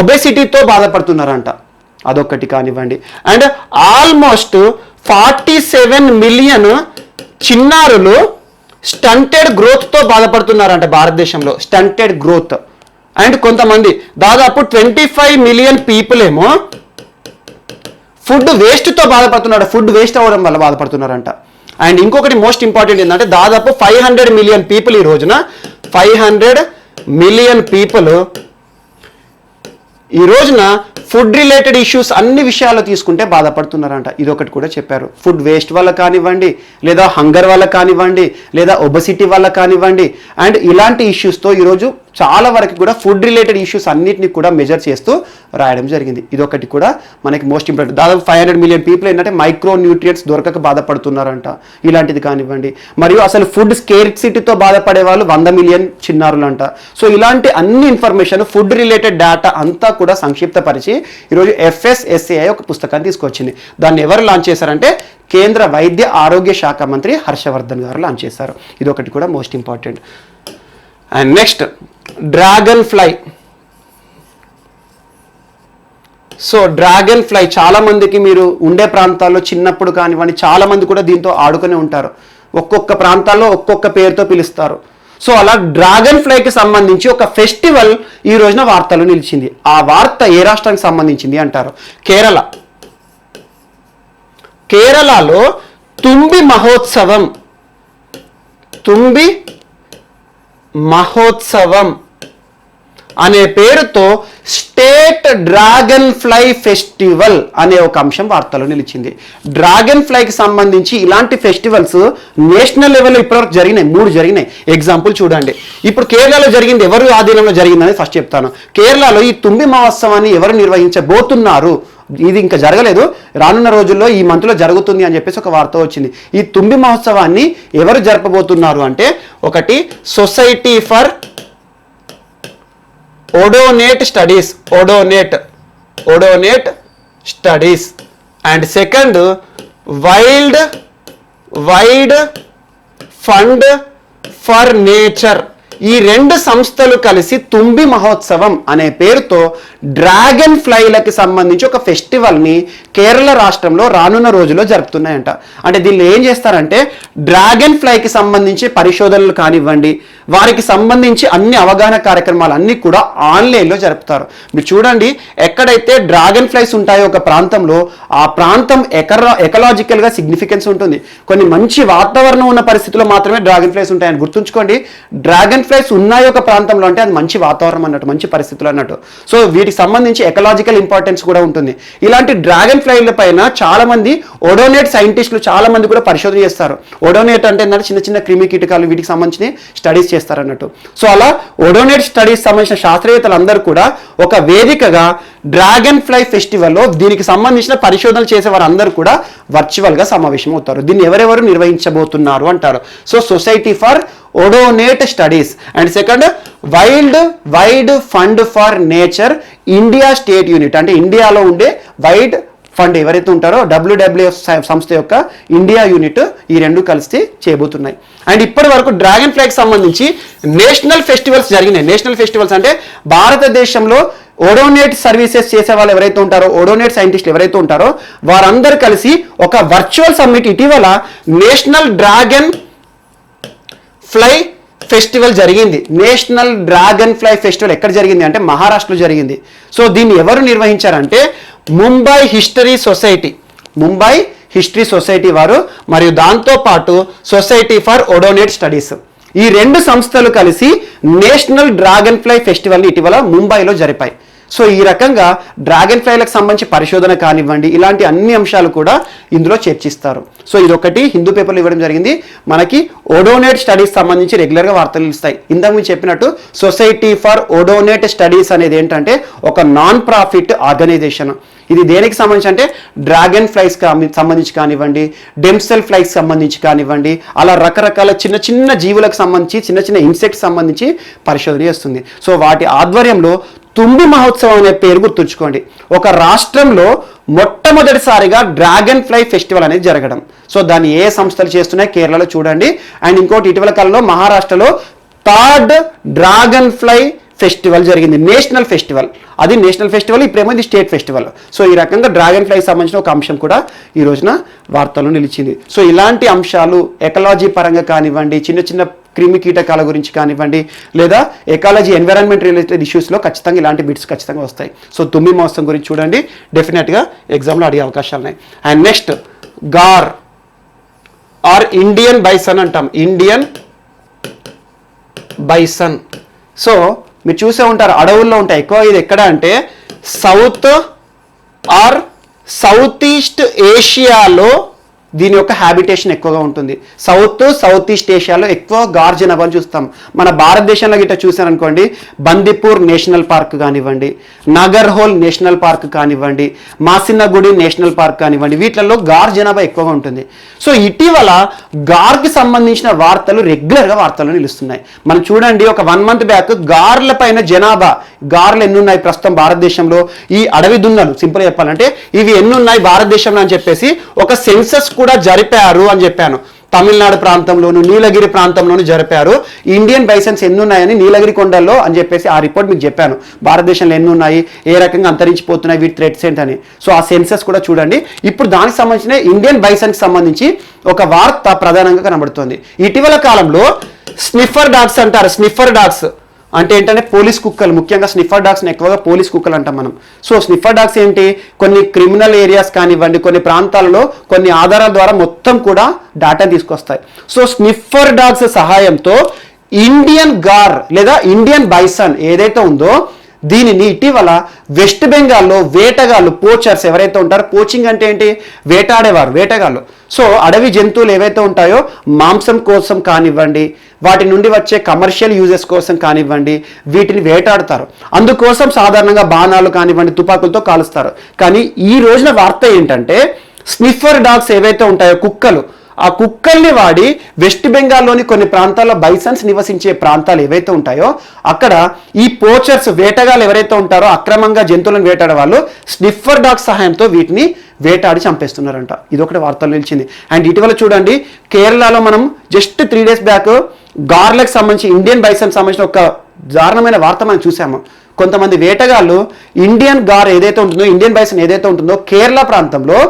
ఒబెసిటీతో బాధపడుతున్నారంట, అదొకటి కానివ్వండి. అండ్ ఆల్మోస్ట్ 47 మిలియన్ చిన్నారులు స్టంటెడ్ గ్రోత్తో బాధపడుతున్నారంట భారతదేశంలో, స్టంటెడ్ గ్రోత్. అండ్ కొంతమంది దాదాపు 25 మిలియన్ పీపుల్ ఏమో ఫుడ్ వేస్ట్తో బాధపడుతున్నారు, ఫుడ్ వేస్ట్ అవ్వడం వల్ల బాధపడుతున్నారంట. అండ్ ఇంకొకటి మోస్ట్ ఇంపార్టెంట్ ఏంటంటే దాదాపు 500 మిలియన్ పీపుల్ ఈ రోజున 500 మిలియన్ పీపుల్ ఈ రోజున ఫుడ్ రిలేటెడ్ ఇష్యూస్ అన్ని విషయాల్లో తీసుకుంటే బాధపడుతున్నారంట. ఇదొకటి కూడా చెప్పారు. ఫుడ్ వేస్ట్ వల్ల కానివ్వండి, లేదా హంగర్ వల్ల కానివ్వండి, లేదా ఒబెసిటీ వల్ల కానివ్వండి, అండ్ ఇలాంటి ఇష్యూస్తో ఈరోజు చాలా వరకు కూడా ఫుడ్ రిలేటెడ్ ఇష్యూస్ అన్నిటిని కూడా మెజర్ చేస్తూ రాయడం జరిగింది. ఇదొకటి కూడా మనకి మోస్ట్ ఇంపార్టెంట్. దాదాపు 500 మిలియన్ పీపుల్ ఏంటంటే మైక్రో న్యూట్రియంట్స్ దొరకక బాధపడుతున్నారంట, ఇలాంటిది కానివ్వండి. మరియు అసలు ఫుడ్ స్కేర్సిటీతో బాధపడే వాళ్ళు 100 మిలియన్ చిన్నారులంట. సో ఇలాంటి అన్ని ఇన్ఫర్మేషన్ ఫుడ్ రిలేటెడ్ డేటా అంతా కూడా సంక్షిప్తపరిచి ఈరోజు FSSAI ఒక పుస్తకాన్ని తీసుకొచ్చింది. దాన్ని ఎవరు లాంచ్ చేశారంటే కేంద్ర వైద్య ఆరోగ్య శాఖ మంత్రి హర్షవర్ధన్ గారు లాంచ్ చేశారు. ఇదొకటి కూడా most important. And next dragon fly. So dragon fly చాలా మందికి మీరు ఉండే ప్రాంతాల్లో చిన్నప్పుడు కానివ్వండి చాలా మంది కూడా దీంతో ఆడుకునే ఉంటారు. ఒక్కొక్క ప్రాంతాల్లో ఒక్కొక్క పేరుతో పిలుస్తారు. సో అలా డ్రాగన్ ఫ్లైకి సంబంధించి ఒక ఫెస్టివల్ ఈ రోజున వార్తలు నిలిచింది. ఆ వార్త ఏ రాష్ట్రానికి సంబంధించింది అంటారు, కేరళలో తుంబి మహోత్సవం అనే పేరుతో స్టేట్ డ్రాగన్ ఫ్లై ఫెస్టివల్ అనే ఒక అంశం వార్తలో నిలిచింది. డ్రాగన్ ఫ్లైకి సంబంధించి ఇలాంటి ఫెస్టివల్స్ నేషనల్ లెవెల్లో ఇప్పటివరకు జరిగినాయి, 3 జరిగినాయి. ఎగ్జాంపుల్ చూడండి, ఇప్పుడు కేరళలో జరిగింది, ఎవరు ఆధీనంలో జరిగిందని ఫస్ట్ చెప్తాను. కేరళలో ఈ తుంబి మహోత్సవాన్ని ఎవరు నిర్వహించబోతున్నారు, ఇది ఇంకా జరగలేదు, రానున్న రోజుల్లో ఈ మంత్లో జరుగుతుంది అని చెప్పేసి ఒక వార్త వచ్చింది. ఈ తుంబి మహోత్సవాన్ని ఎవరు జరపబోతున్నారు అంటే ఒకటి society for odonate studies and second wild fund for nature. ఈ 2 సంస్థలు కలిసి తుంబి మహోత్సవం అనే పేరుతో డ్రాగన్ ఫ్లైలకి సంబంధించి ఒక ఫెస్టివల్ని కేరళ రాష్ట్రంలో రానున్న రోజుల్లో జరుపుతున్నాయంట. అంటే దీనిలో ఏం చేస్తారంటే డ్రాగన్ ఫ్లైకి సంబంధించి పరిశోధనలు కానివ్వండి, వారికి సంబంధించి అన్ని అవగాహన కార్యక్రమాలు అన్నీ కూడా ఆన్లైన్లో జరుపుతారు. మీరు చూడండి, ఎక్కడైతే డ్రాగన్ ఫ్లైస్ ఉంటాయో ఒక ప్రాంతంలో ఆ ప్రాంతం ఎకలాజికల్గా సిగ్నిఫికెన్స్ ఉంటుంది. కొన్ని మంచి వాతావరణం ఉన్న పరిస్థితుల్లో మాత్రమే డ్రాగన్ ఫ్లైస్ ఉంటాయని గుర్తుంచుకోండి. డ్రాగన్ డ్రాగన్ ఫ్లైస్ ఉన్నాయి ఒక ప్రాంతంలో అంటే అది మంచి వాతావరణం అన్నట్టు, మంచి పరిస్థితులు అన్నట్టు. సో వీటికి సంబంధించి ఎకలాజికల్ ఇంపార్టెన్స్ కూడా ఉంటుంది. ఇలాంటి డ్రాగన్ ఫ్లైల పైన చాలా మంది ఓడోనేట్ సైంటిస్టులు చాలా మంది కూడా పరిశోధన చేస్తారు. ఓడోనేట్ అంటే ఏంటంటే చిన్న చిన్న క్రిమి కీటకాలు, వీటికి సంబంధించి స్టడీస్ చేస్తారు అన్నట్టు. సో అలా ఓడోనేట్ స్టడీస్ సంబంధించిన శాస్త్రవేత్తలందరూ కూడా ఒక వేదికగా డ్రాగన్ ఫ్లై ఫెస్టివల్లో దీనికి సంబంధించిన పరిశోధనలు చేసే వారందరూ కూడా వర్చువల్గా సమావేశం అవుతారు. దీన్ని ఎవరెవరు నిర్వహించబోతున్నారు అంటారు. So society for odonate studies and second wide fund for nature India state unit, అంటే ఇండియాలో ఉండే వైడ్ ఫండ్ ఎవరైతే ఉంటారో WWF సంస్థ యొక్క ఇండియా యూనిట్, ఈ రెండు కలిసి చేయబోతున్నాయి. అండ్ ఇప్పటి వరకు డ్రాగన్ ఫ్లైకి సంబంధించి నేషనల్ ఫెస్టివల్స్ జరిగినాయి. నేషనల్ ఫెస్టివల్స్ అంటే భారతదేశంలో ఓడోనేట్ సర్వీసెస్ చేసే వాళ్ళు ఎవరైతే ఉంటారో, ఓడోనేట్ సైంటిస్టులు ఎవరైతే ఉంటారో వారందరూ కలిసి ఒక వర్చువల్ సమ్మిట్ ఇటీవల నేషనల్ డ్రాగన్ ఫ్లై ఫెస్టివల్ జరిగింది. నేషనల్ డ్రాగన్ ఫ్లై ఫెస్టివల్ ఎక్కడ జరిగింది అంటే మహారాష్ట్రలో జరిగింది. సో దీన్ని ఎవరు నిర్వహించారంటే ముంబై హిస్టరీ సొసైటీ వారు, మరియు దాంతోపాటు సొసైటీ ఫర్ ఓడోనేట్ స్టడీస్, ఈ రెండు సంస్థలు కలిసి నేషనల్ డ్రాగన్ ఫ్లై ఫెస్టివల్ని ఇటీవల ముంబైలో జరిపాయి. సో ఈ రకంగా డ్రాగన్ ఫ్లైలకు సంబంధించి పరిశోధన కానివ్వండి, ఇలాంటి అన్ని అంశాలు కూడా ఇందులో చర్చిస్తారు. సో ఇదొకటి హిందూ పేపర్లో ఇవ్వడం జరిగింది. మనకి ఓడోనేట్ స్టడీస్ సంబంధించి రెగ్యులర్గా వార్తలు ఇస్తాయి. ఇంతకు ముందు చెప్పినట్టు సొసైటీ ఫర్ ఓడోనేట్ స్టడీస్ అనేది ఏంటంటే ఒక నాన్ ప్రాఫిట్ ఆర్గనైజేషన్. ఇది దేనికి సంబంధించి అంటే డ్రాగన్ ఫ్లైస్ సంబంధించి కానివ్వండి, డెమ్సెల్ ఫ్లైస్ సంబంధించి కానివ్వండి, అలా రకరకాల చిన్న చిన్న జీవులకు సంబంధించి, చిన్న చిన్న ఇన్సెక్ట్స్ సంబంధించి పరిశోధన చేస్తుంది. సో వాటి ఆధ్వర్యంలో తుంబి మహోత్సవం అనే పేరు గుర్తుంచుకోండి. ఒక రాష్ట్రంలో మొట్టమొదటిసారిగా డ్రాగన్ ఫ్లై ఫెస్టివల్ అనేది జరగడం. సో దాన్ని ఏ సంస్థలు చేస్తున్నాయి కేరళలో చూడండి. అండ్ ఇంకోటి ఇటీవల కాలంలో మహారాష్ట్రలో థర్డ్ డ్రాగన్ ఫ్లై ఫెస్టివల్ జరిగింది. నేషనల్ ఫెస్టివల్, అది నేషనల్ ఫెస్టివల్, ఇప్పుడేమో ఇది స్టేట్ ఫెస్టివల్. సో ఈ రకంగా డ్రాగన్ ఫ్లై సంబంధించిన ఒక అంశం కూడా ఈ రోజున వార్తల్లో నిలిచింది. సో ఇలాంటి అంశాలు ఎకలాజీ పరంగా కానివ్వండి, చిన్న చిన్న క్రిమి కీటకాల గురించి కానివ్వండి, లేదా ఎకాలజీ ఎన్విరాన్మెంట్ రిలేటెడ్ ఇష్యూస్లో ఖచ్చితంగా ఇలాంటి బిట్స్ ఖచ్చితంగా వస్తాయి. సో తుమ్మి మహోత్సవం గురించి చూడండి, డెఫినెట్గా ఎగ్జామ్లో అడిగే అవకాశాలు ఉన్నాయి. And next gaur or Indian bison అంటాం, ఇండియన్ బైసన్. సో మీరు చూసే ఉంటారు అడవుల్లో ఉంటాయి ఎక్కువ. ఇది ఎక్కడ అంటే సౌత్ ఈస్ట్ ఏషియాలో దీని యొక్క హ్యాబిటేషన్ ఎక్కువగా ఉంటుంది. సౌత్ ఈస్ట్ ఏషియాలో ఎక్కువ గార్ జనాభాను చూస్తాం. మన భారతదేశంలో గిట్ట చూసారనుకోండి, బందిపూర్ నేషనల్ పార్క్ కానివ్వండి, నాగర్హోల్ నేషనల్ పార్క్ కానివ్వండి, మాసిన్నగుడి నేషనల్ పార్క్ కానివ్వండి, వీటిలలో గార్ జనాభా ఎక్కువగా ఉంటుంది. సో ఇటీవల గార్కి సంబంధించిన వార్తలు రెగ్యులర్గా వార్తల్లో నిలుస్తున్నాయి. మనం చూడండి, ఒక 1 month బ్యాక్ గార్ల పైన జనాభా, గార్లు ఎన్నున్నాయి ప్రస్తుతం భారతదేశంలో, ఈ అడవి దున్నలు సింపుల్గా చెప్పాలంటే ఇవి ఎన్నున్నాయి భారతదేశంలో అని చెప్పేసి ఒక సెన్సస్ కూడా జరిపారు అని చెప్పాను. తమిళనాడు ప్రాంతంలోను, నీలగిరి ప్రాంతంలోను జరిపారు. ఇండియన్ బైసన్స్ ఎన్ని ఉన్నాయని నీలగిరి కొండల్లో అని చెప్పేసి ఆ రిపోర్ట్ మీకు చెప్పాను. భారతదేశంలో ఎన్ని ఉన్నాయి, ఏ రకంగా అంతరించిపోతున్నాయి, వీటి థ్రెట్స్ ఏంటని. సో ఆ సెన్సస్ కూడా చూడండి. ఇప్పుడు దానికి సంబంధించిన ఇండియన్ బైసన్కి సంబంధించి ఒక వార్త ప్రధానంగా కనబడుతోంది. ఇటీవల కాలంలో స్నిఫర్ డాగ్స్ అంటారు. స్నిఫర్ డాగ్స్ అంటే ఏంటంటే పోలీస్ కుక్కలు, ముఖ్యంగా స్నిఫర్ డాగ్స్ని ఎక్కువగా పోలీస్ కుక్కలు అంటాం మనం. సో స్నిఫర్ డాగ్స్ ఏంటి, కొన్ని క్రిమినల్ ఏరియాస్ కానివ్వండి, కొన్ని ప్రాంతాలలో కొన్ని ఆధారాల ద్వారా మొత్తం కూడా డేటా తీసుకొస్తాయి. సో స్నిఫర్ డాగ్స్ సహాయంతో ఇండియన్ గార్ లేదా ఇండియన్ బైసన్ ఏదైతే ఉందో దీనిని ఇటీవల వెస్ట్ బెంగాల్లో వేటగాళ్ళు, పోచర్స్ ఎవరైతే ఉంటారో, పోచింగ్ అంటే ఏంటి, వేటాడేవారు, వేటగాళ్ళు. సో అడవి జంతువులు ఏవైతే ఉంటాయో మాంసం కోసం కానివ్వండి, వాటి నుండి వచ్చే కమర్షియల్ యూజెస్ కోసం కానివ్వండి, వీటిని వేటాడతారు. అందుకోసం సాధారణంగా బాణాలు కానివ్వండి, తుపాకులతో కాలుస్తారు. కానీ ఈ రోజున వార్త ఏంటంటే స్నిఫర్ డాగ్స్ ఏవైతే ఉంటాయో, కుక్కలు, ఆ కుక్కల్ని వాడి వెస్ట్ బెంగాల్లోని కొన్ని ప్రాంతాల్లో బైసన్స్ నివసించే ప్రాంతాలు ఏవైతే ఉంటాయో అక్కడ ఈ పోచర్స్, వేటగాళ్ళు ఎవరైతే ఉంటారో, అక్రమంగా జంతువులను వేటాడే వాళ్ళు స్నిఫర్ డాగ్ సహాయంతో వీటిని వేటాడి చంపేస్తున్నారంట. ఇది ఒకటి వార్తలు నిలిచింది. అండ్ ఇటీవల చూడండి, కేరళలో మనం జస్ట్ 3 days బ్యాక్ గార్లకు సంబంధించి, ఇండియన్ బైసన్ సంబంధించిన ఒక దారుణమైన వార్త మనం చూసాము. కొంతమంది వేటగాళ్ళు ఇండియన్ గార్ ఏదైతే ఉంటుందో, ఇండియన్ బైసన్ ఏదైతే ఉంటుందో, కేరళ ప్రాంతంలో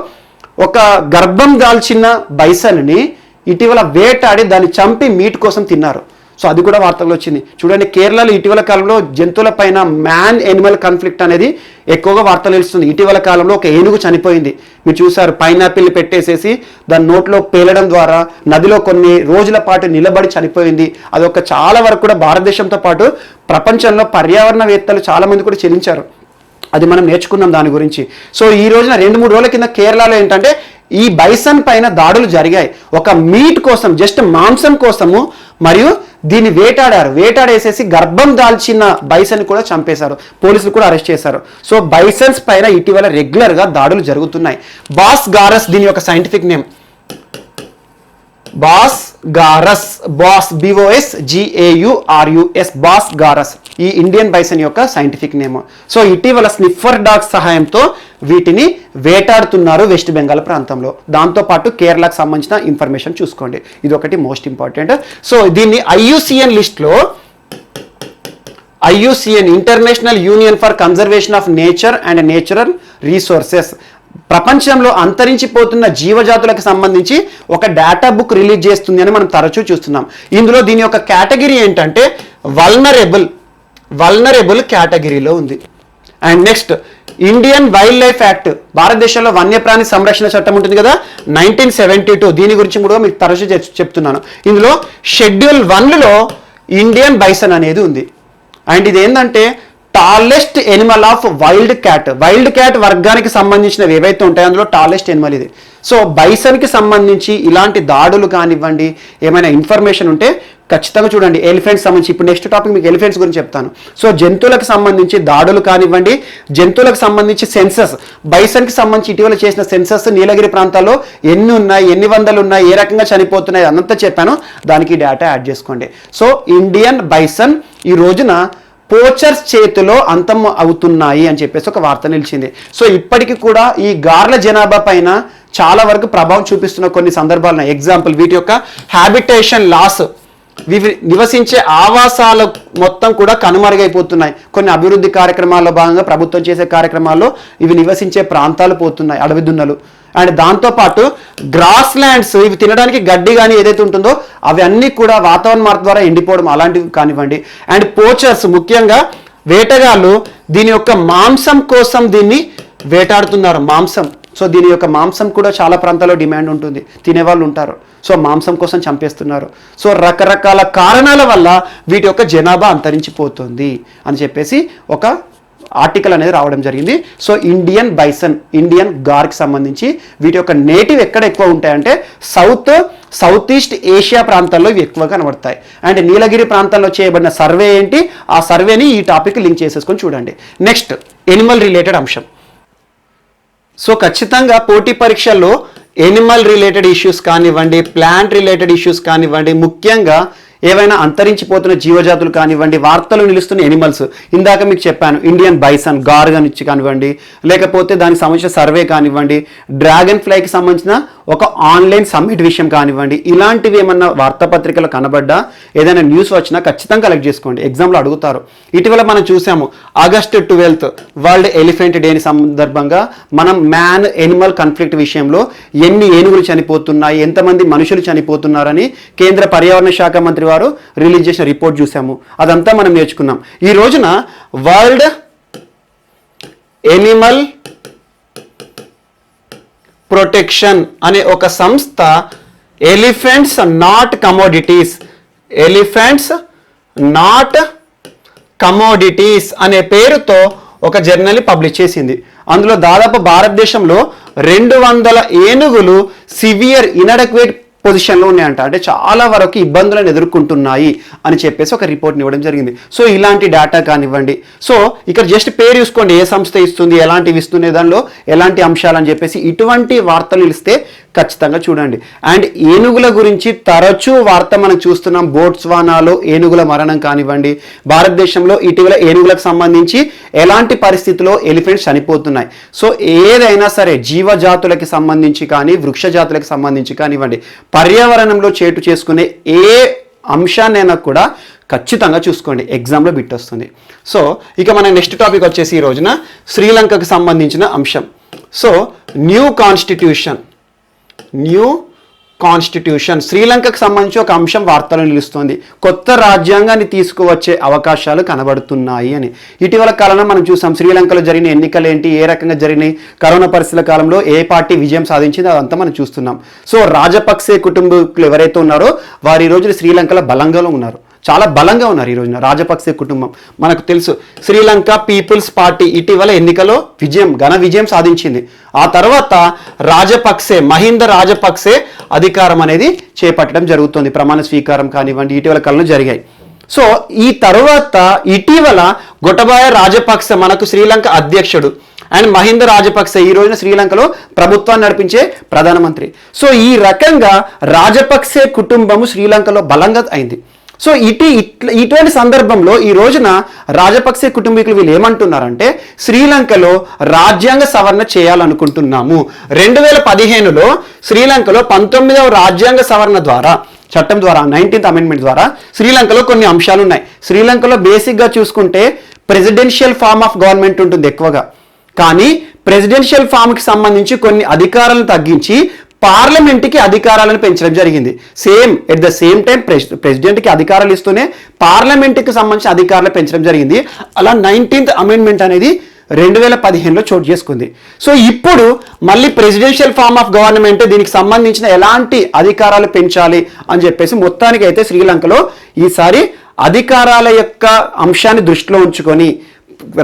ఒక గర్భం దాల్చిన బైసన్ని ఇటీవల వేటాడి దాన్ని చంపి మీట్ కోసం తిన్నారు. సో అది కూడా వార్తల్లో వచ్చింది. చూడండి, కేరళలో ఇటీవల కాలంలో జంతువుల పైన మ్యాన్ ఎనిమల్ కాన్ఫ్లిక్ట్ అనేది ఎక్కువగా వార్తలు తెలుస్తుంది. ఇటీవల కాలంలో ఒక ఏనుగు చనిపోయింది. మీరు చూసారు, పైనాపిల్ పెట్టేసేసి దాని నోట్లో పేలడం ద్వారా నదిలో కొన్ని రోజుల పాటు నిలబడి చనిపోయింది. అది ఒక చాలా వరకు కూడా భారతదేశంతో పాటు ప్రపంచంలో పర్యావరణవేత్తలు చాలా మంది కూడా చెల్లించారు. అది మనం నేర్చుకున్నాం దాని గురించి. సో ఈ రోజున 2-3 రోజుల కింద కేరళలో ఏంటంటే ఈ బైసన్ పైన దాడులు జరిగాయి. ఒక మీట్ కోసం, జస్ట్ మాంసం కోసము, మరియు దీన్ని వేటాడేసేసి గర్భం దాల్చిన బైసన్ కూడా చంపేశారు. పోలీసులు కూడా అరెస్ట్ చేశారు. సో బైసన్స్ పైన ఇటీవల రెగ్యులర్గా దాడులు జరుగుతున్నాయి. బాస్ గారస్ దీని యొక్క scientific name. Bos gaurus, Bos BOSGAURUS, Bos gaurus ఈ ఇండియన్ బైసన్ యొక్క సైంటిఫిక్ నేమ్. సో ఇటీవల స్నిఫర్ డాగ్ సహాయంతో వీటిని వేటాడుతున్నారు వెస్ట్ బెంగాల్ ప్రాంతంలో. దాంతోపాటు కేరళకు సంబంధించిన ఇన్ఫర్మేషన్ చూసుకోండి, ఇది ఒకటి మోస్ట్ ఇంపార్టెంట్. సో దీన్ని IUCN లిస్ట్లో, IUCN international union for conservation of nature and natural resources, ప్రపంచంలో అంతరించిపోతున్న జీవజాతులకు సంబంధించి ఒక డేటా బుక్ రిలీజ్ చేస్తుంది అని మనం తరచూ చూస్తున్నాం. ఇందులో దీని యొక్క కేటగిరీ ఏంటంటే వల్నరబుల్ కేటగిరీలో ఉంది. And next, Indian wild life act, భారతదేశంలో వన్యప్రాణి సంరక్షణ చట్టం ఉంటుంది కదా, 1972, దీని గురించి కూడా మీకు తరచూ చెప్తున్నాను. ఇందులో షెడ్యూల్ 1లో ఇండియన్ బైసన్ అనేది ఉంది. అండ్ ఇది ఏంటంటే tallest Animal of wild cat వర్గానికి సంబంధించినవి ఏవైతే ఉంటాయో అందులో టాలెస్ట్ ఎనిమల్ ఇది. సో బైసన్కి సంబంధించి ఇలాంటి దాడులు కానివ్వండి, ఏమైనా ఇన్ఫర్మేషన్ ఉంటే ఖచ్చితంగా చూడండి. ఎలిఫెంట్స్ సంబంధించి, ఇప్పుడు నెక్స్ట్ టాపిక్ మీకు ఎలిఫెంట్స్ గురించి చెప్తాను. సో జంతువులకు సంబంధించి దాడులు కానివ్వండి, జంతువులకు సంబంధించి సెన్సస్, బైసన్కి సంబంధించి ఇటీవల చేసిన సెన్సస్, నీలగిరి ప్రాంతాల్లో ఎన్ని ఉన్నాయి, ఎన్ని వందలు ఉన్నాయి, ఏ రకంగా చనిపోతున్నాయి అనంతా చెప్పాను, దానికి డేటా యాడ్ చేసుకోండి. సో ఇండియన్ బైసన్ ఈ రోజున పోచర్స్ చేతిలో అంతం అవుతున్నాయి అని చెప్పేసి ఒక వార్త నిలిచింది. సో ఇప్పటికీ కూడా ఈ గార్ల జనాభా పైన చాలా వరకు ప్రభావం చూపిస్తున్న కొన్ని సందర్భాలు ఉన్నాయి. ఎగ్జాంపుల్, వీటి యొక్క హ్యాబిటేషన్ లాస్, నివసించే ఆవాసాలు మొత్తం కూడా కనుమరుగైపోతున్నాయి. కొన్ని అభివృద్ధి కార్యక్రమాల్లో భాగంగా ప్రభుత్వం చేసే కార్యక్రమాల్లో ఇవి నివసించే ప్రాంతాలు పోతున్నాయి, అడవి దున్నలు. అండ్ దాంతోపాటు గ్రాస్ ల్యాండ్స్, ఇవి తినడానికి గడ్డి కానీ ఏదైతే ఉంటుందో అవి అన్నీ కూడా వాతావరణ మార్పు ద్వారా ఎండిపోవడం అలాంటివి కానివ్వండి. అండ్ పోచర్స్, ముఖ్యంగా వేటగాళ్ళు దీని యొక్క మాంసం కోసం దీన్ని వేటాడుతున్నారు, మాంసం. సో దీని యొక్క మాంసం కూడా చాలా ప్రాంతాల్లో డిమాండ్ ఉంటుంది, తినేవాళ్ళు ఉంటారు. సో మాంసం కోసం చంపేస్తున్నారు. సో రకరకాల కారణాల వల్ల వీటి యొక్క జనాభా అంతరించిపోతుంది అని చెప్పేసి ఒక ఆర్టికల్ అనేది రావడం జరిగింది. సో ఇండియన్ బైసన్, ఇండియన్ గార్కి సంబంధించి వీటి యొక్క నేటివ్ ఎక్కడ ఎక్కువ ఉంటాయంటే సౌత్ ఈస్ట్ ఏషియా ప్రాంతాల్లో ఇవి ఎక్కువగా కనబడతాయి. అండ్ నీలగిరి ప్రాంతాల్లో చేయబడిన సర్వే ఏంటి, ఆ సర్వేని ఈ టాపిక్ లింక్ చేసేసుకొని చూడండి. నెక్స్ట్, ఎనిమల్ రిలేటెడ్ అంశం. సో ఖచ్చితంగా పోటీ పరీక్షల్లో ఎనిమల్ రిలేటెడ్ ఇష్యూస్ కానివ్వండి, ప్లాంట్ రిలేటెడ్ ఇష్యూస్ కానివ్వండి, ముఖ్యంగా ఏవైనా అంతరించిపోతున్న జీవజాతులు కానివ్వండి, వార్తలు నిలుస్తున్న ఎనిమల్స్, ఇందాక మీకు చెప్పాను ఇండియన్ బైసన్, గార్గన్ ఇచ్చి కానివ్వండి, లేకపోతే దానికి సంబంధించిన సర్వే కానివ్వండి, డ్రాగన్ ఫ్లైకి సంబంధించిన ఒక ఆన్లైన్ సమ్మిట్ విషయం కానివ్వండి, ఇలాంటివి ఏమన్నా వార్తాపత్రికలో కనబడ్డా, ఏదైనా న్యూస్ వచ్చినా ఖచ్చితంగా కలెక్ట్ చేసుకోండి, ఎగ్జామ్లో అడుగుతారు. ఇటీవల మనం చూసాము ఆగస్టు 12 వరల్డ్ ఎలిఫెంట్ డేని సందర్భంగా మనం మ్యాన్ ఎనిమల్ కాన్ఫ్లిక్ట్ విషయంలో ఎన్ని ఏనుగులు చనిపోతున్నాయి, ఎంతమంది మనుషులు చనిపోతున్నారని కేంద్ర పర్యావరణ శాఖ మంత్రి వారు రిలీజ్ చేసిన రిపోర్ట్ చూసాము. అదంతా మనం నేర్చుకున్నాం. ఈ రోజున వరల్డ్ ఎనిమల్ ప్రొటెక్షన్ అనే ఒక సంస్థ ఎలిఫెంట్స్ నాట్ కమోడిటీస్ అనే పేరుతో ఒక జర్నల్ పబ్లిష్ చేసింది. అందులో దాదాపు భారతదేశంలో 200 ఏనుగులు సివియర్ ఇన్అడక్వేట్ పొజిషన్లో ఉన్నాయంట, అంటే చాలా వరకు ఇబ్బందులను ఎదుర్కొంటున్నాయి అని చెప్పేసి ఒక రిపోర్ట్ని ఇవ్వడం జరిగింది. సో ఇలాంటి డేటా కానివ్వండి, సో ఇక్కడ జస్ట్ పేరు చూసుకోండి, ఏ సంస్థ ఇస్తుంది, ఎలాంటివి ఇస్తుంది, దానిలో ఎలాంటి అంశాలు అని చెప్పేసి ఇటువంటి వార్తలు ఇస్తే ఖచ్చితంగా చూడండి. అండ్ ఏనుగుల గురించి తరచూ వార్త మనం చూస్తున్నాం. బోట్స్వానాలో ఏనుగుల మరణం కానివ్వండి, భారతదేశంలో ఇటీవల ఏనుగులకు సంబంధించి ఎలాంటి పరిస్థితుల్లో ఎలిఫెంట్స్ చనిపోతున్నాయి. సో ఏదైనా సరే జీవజాతులకి సంబంధించి కానీ, వృక్ష జాతులకు సంబంధించి కానివ్వండి, పర్యావరణంలో చేటు చేసుకునే ఏ అంశాన్నైనా కూడా ఖచ్చితంగా చూసుకోండి, ఎగ్జామ్లో బిట్ వస్తుంది. సో ఇక మన నెక్స్ట్ టాపిక్ వచ్చేసి ఈ రోజున శ్రీలంకకు సంబంధించిన అంశం. So new constitution. శ్రీలంకకు సంబంధించి ఒక అంశం వార్తలు నిలుస్తోంది. కొత్త రాజ్యాంగాన్ని తీసుకువచ్చే అవకాశాలు కనబడుతున్నాయి అని. ఇటీవల కాలంలో మనం చూసాం శ్రీలంకలో జరిగిన ఎన్నికలు ఏంటి, ఏ రకంగా జరిగినాయి, కరోనా పరిస్థితుల కాలంలో ఏ పార్టీ విజయం సాధించింది, అదంతా మనం చూస్తున్నాం. సో రాజపక్సే కుటుంబీకులు ఎవరైతే ఉన్నారో వారు ఈ రోజు శ్రీలంకలో బలంగా ఉన్నారు, చాలా బలంగా ఉన్నారు. ఈ రోజున రాజపక్సే కుటుంబం మనకు తెలుసు. శ్రీలంక పీపుల్స్ పార్టీ ఇటీవల ఎన్నికలో ఘన విజయం సాధించింది. ఆ తర్వాత మహింద రాజపక్సే అధికారం అనేది చేపట్టడం జరుగుతుంది. ప్రమాణ స్వీకారం కానివ్వండి ఇటీవల కాలంలో జరిగాయి. సో ఈ తర్వాత ఇటీవల గోటబాయ రాజపక్స మనకు శ్రీలంక అధ్యక్షుడు అండ్ మహింద రాజపక్సే ఈ రోజున శ్రీలంకలో ప్రభుత్వాన్ని నడిపించే ప్రధానమంత్రి. సో ఈ రకంగా రాజపక్సే కుటుంబము శ్రీలంకలో బలంగా అయింది. సో ఇటువంటి సందర్భంలో ఈ రోజున రాజపక్సే కుటుంబీకులు వీళ్ళు ఏమంటున్నారంటే శ్రీలంకలో రాజ్యాంగ సవరణ చేయాలనుకుంటున్నాము. 2015లో శ్రీలంకలో 19వ రాజ్యాంగ సవరణ ద్వారా, చట్టం ద్వారా, 19th అమెండ్మెంట్ ద్వారా శ్రీలంకలో కొన్ని అంశాలు ఉన్నాయి. శ్రీలంకలో బేసిక్గా చూసుకుంటే ప్రెసిడెన్షియల్ ఫార్మ్ ఆఫ్ గవర్నమెంట్ ఉంటుంది ఎక్కువగా. కానీ ప్రెసిడెన్షియల్ ఫామ్కి సంబంధించి కొన్ని అధికారాలను తగ్గించి పార్లమెంట్కి అధికారాలను పెంచడం జరిగింది. ఎట్ ద సేమ్ టైం ప్రెసిడెంట్కి అధికారాలు ఇస్తూనే పార్లమెంట్కి సంబంధించిన అధికారాలు పెంచడం జరిగింది. అలా 19th అమెండ్మెంట్ అనేది 2015లో చోటు చేసుకుంది. సో ఇప్పుడు మళ్ళీ ప్రెసిడెన్షియల్ ఫార్మ్ ఆఫ్ గవర్నమెంట్ దీనికి సంబంధించిన ఎలాంటి అధికారాలు పెంచాలి అని చెప్పేసి మొత్తానికి అయితే శ్రీలంకలో ఈసారి అధికారాల యొక్క అంశాన్ని దృష్టిలో ఉంచుకొని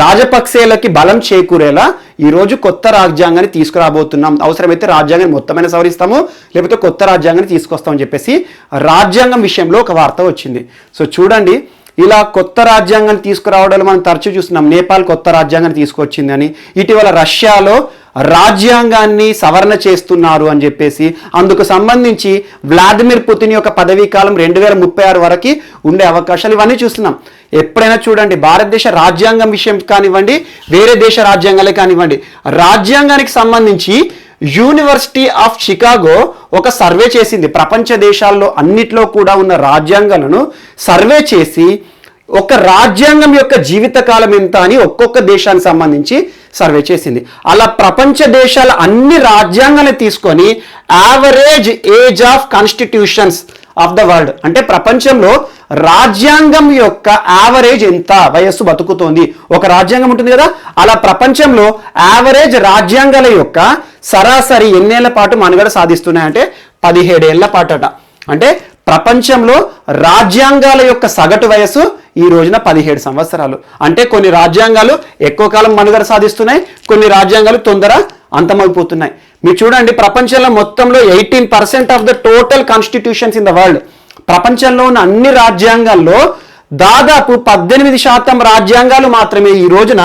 రాజపక్సేలకి బలం చేకూరేలా ఈరోజు కొత్త రాజ్యాంగాన్ని తీసుకురాబోతున్నాం. అవసరమైతే రాజ్యాంగాన్ని మొత్తమైన సవరిస్తాము, లేకపోతే కొత్త రాజ్యాంగాన్ని తీసుకొస్తామని చెప్పేసి రాజ్యాంగం విషయంలో ఒక వార్త వచ్చింది. సో చూడండి, ఇలా కొత్త రాజ్యాంగాన్ని తీసుకురావడాలు మనం తరచూ చూస్తున్నాం. నేపాల్ కొత్త రాజ్యాంగాన్ని తీసుకొచ్చింది అని, ఇటీవల రష్యాలో రాజ్యాంగాన్ని సవరణ చేస్తున్నారు అని చెప్పేసి, అందుకు సంబంధించి వ్లాదిమిర్ పుతిన్ యొక్క పదవీ కాలం 2036 వరకు ఉండే అవకాశాలు ఇవన్నీ చూస్తున్నాం. ఎప్పుడైనా చూడండి, భారతదేశ రాజ్యాంగం విషయం కానివ్వండి, వేరే దేశ రాజ్యాంగాలే కానివ్వండి, రాజ్యాంగానికి సంబంధించి యూనివర్సిటీ ఆఫ్ షికాగో ఒక సర్వే చేసింది. ప్రపంచ దేశాల్లో అన్నిట్లో కూడా ఉన్న రాజ్యాంగాలను సర్వే చేసి ఒక రాజ్యాంగం యొక్క జీవితకాలం ఎంత అని ఒక్కొక్క దేశానికి సంబంధించి సర్వే చేసింది. అలా ప్రపంచ దేశాల అన్ని రాజ్యాంగాలను తీసుకొని average age of constitutions of the world, అంటే ప్రపంచంలో రాజ్యాంగం యొక్క యావరేజ్ ఎంత వయస్సు బతుకుతోంది, ఒక రాజ్యాంగం ఉంటుంది కదా, అలా ప్రపంచంలో యావరేజ్ రాజ్యాంగాల యొక్క సరాసరి ఎన్నేళ్ల పాటు మనుగడ సాధిస్తున్నాయంటే 17 ఏళ్ల పాటట. అంటే ప్రపంచంలో రాజ్యాంగాల యొక్క సగటు వయస్సు ఈ రోజున 17 సంవత్సరాలు. అంటే కొన్ని రాజ్యాంగాలు ఎక్కువ కాలం మనుగడ సాధిస్తున్నాయి, కొన్ని రాజ్యాంగాలు తొందర అంతమైపోతున్నాయి. మీరు చూడండి, ప్రపంచంలో మొత్తంలో 18% of the total constitutions in the world, ప్రపంచంలో ఉన్న అన్ని రాజ్యాంగాల్లో దాదాపు 18% రాజ్యాంగాలు మాత్రమే ఈ రోజున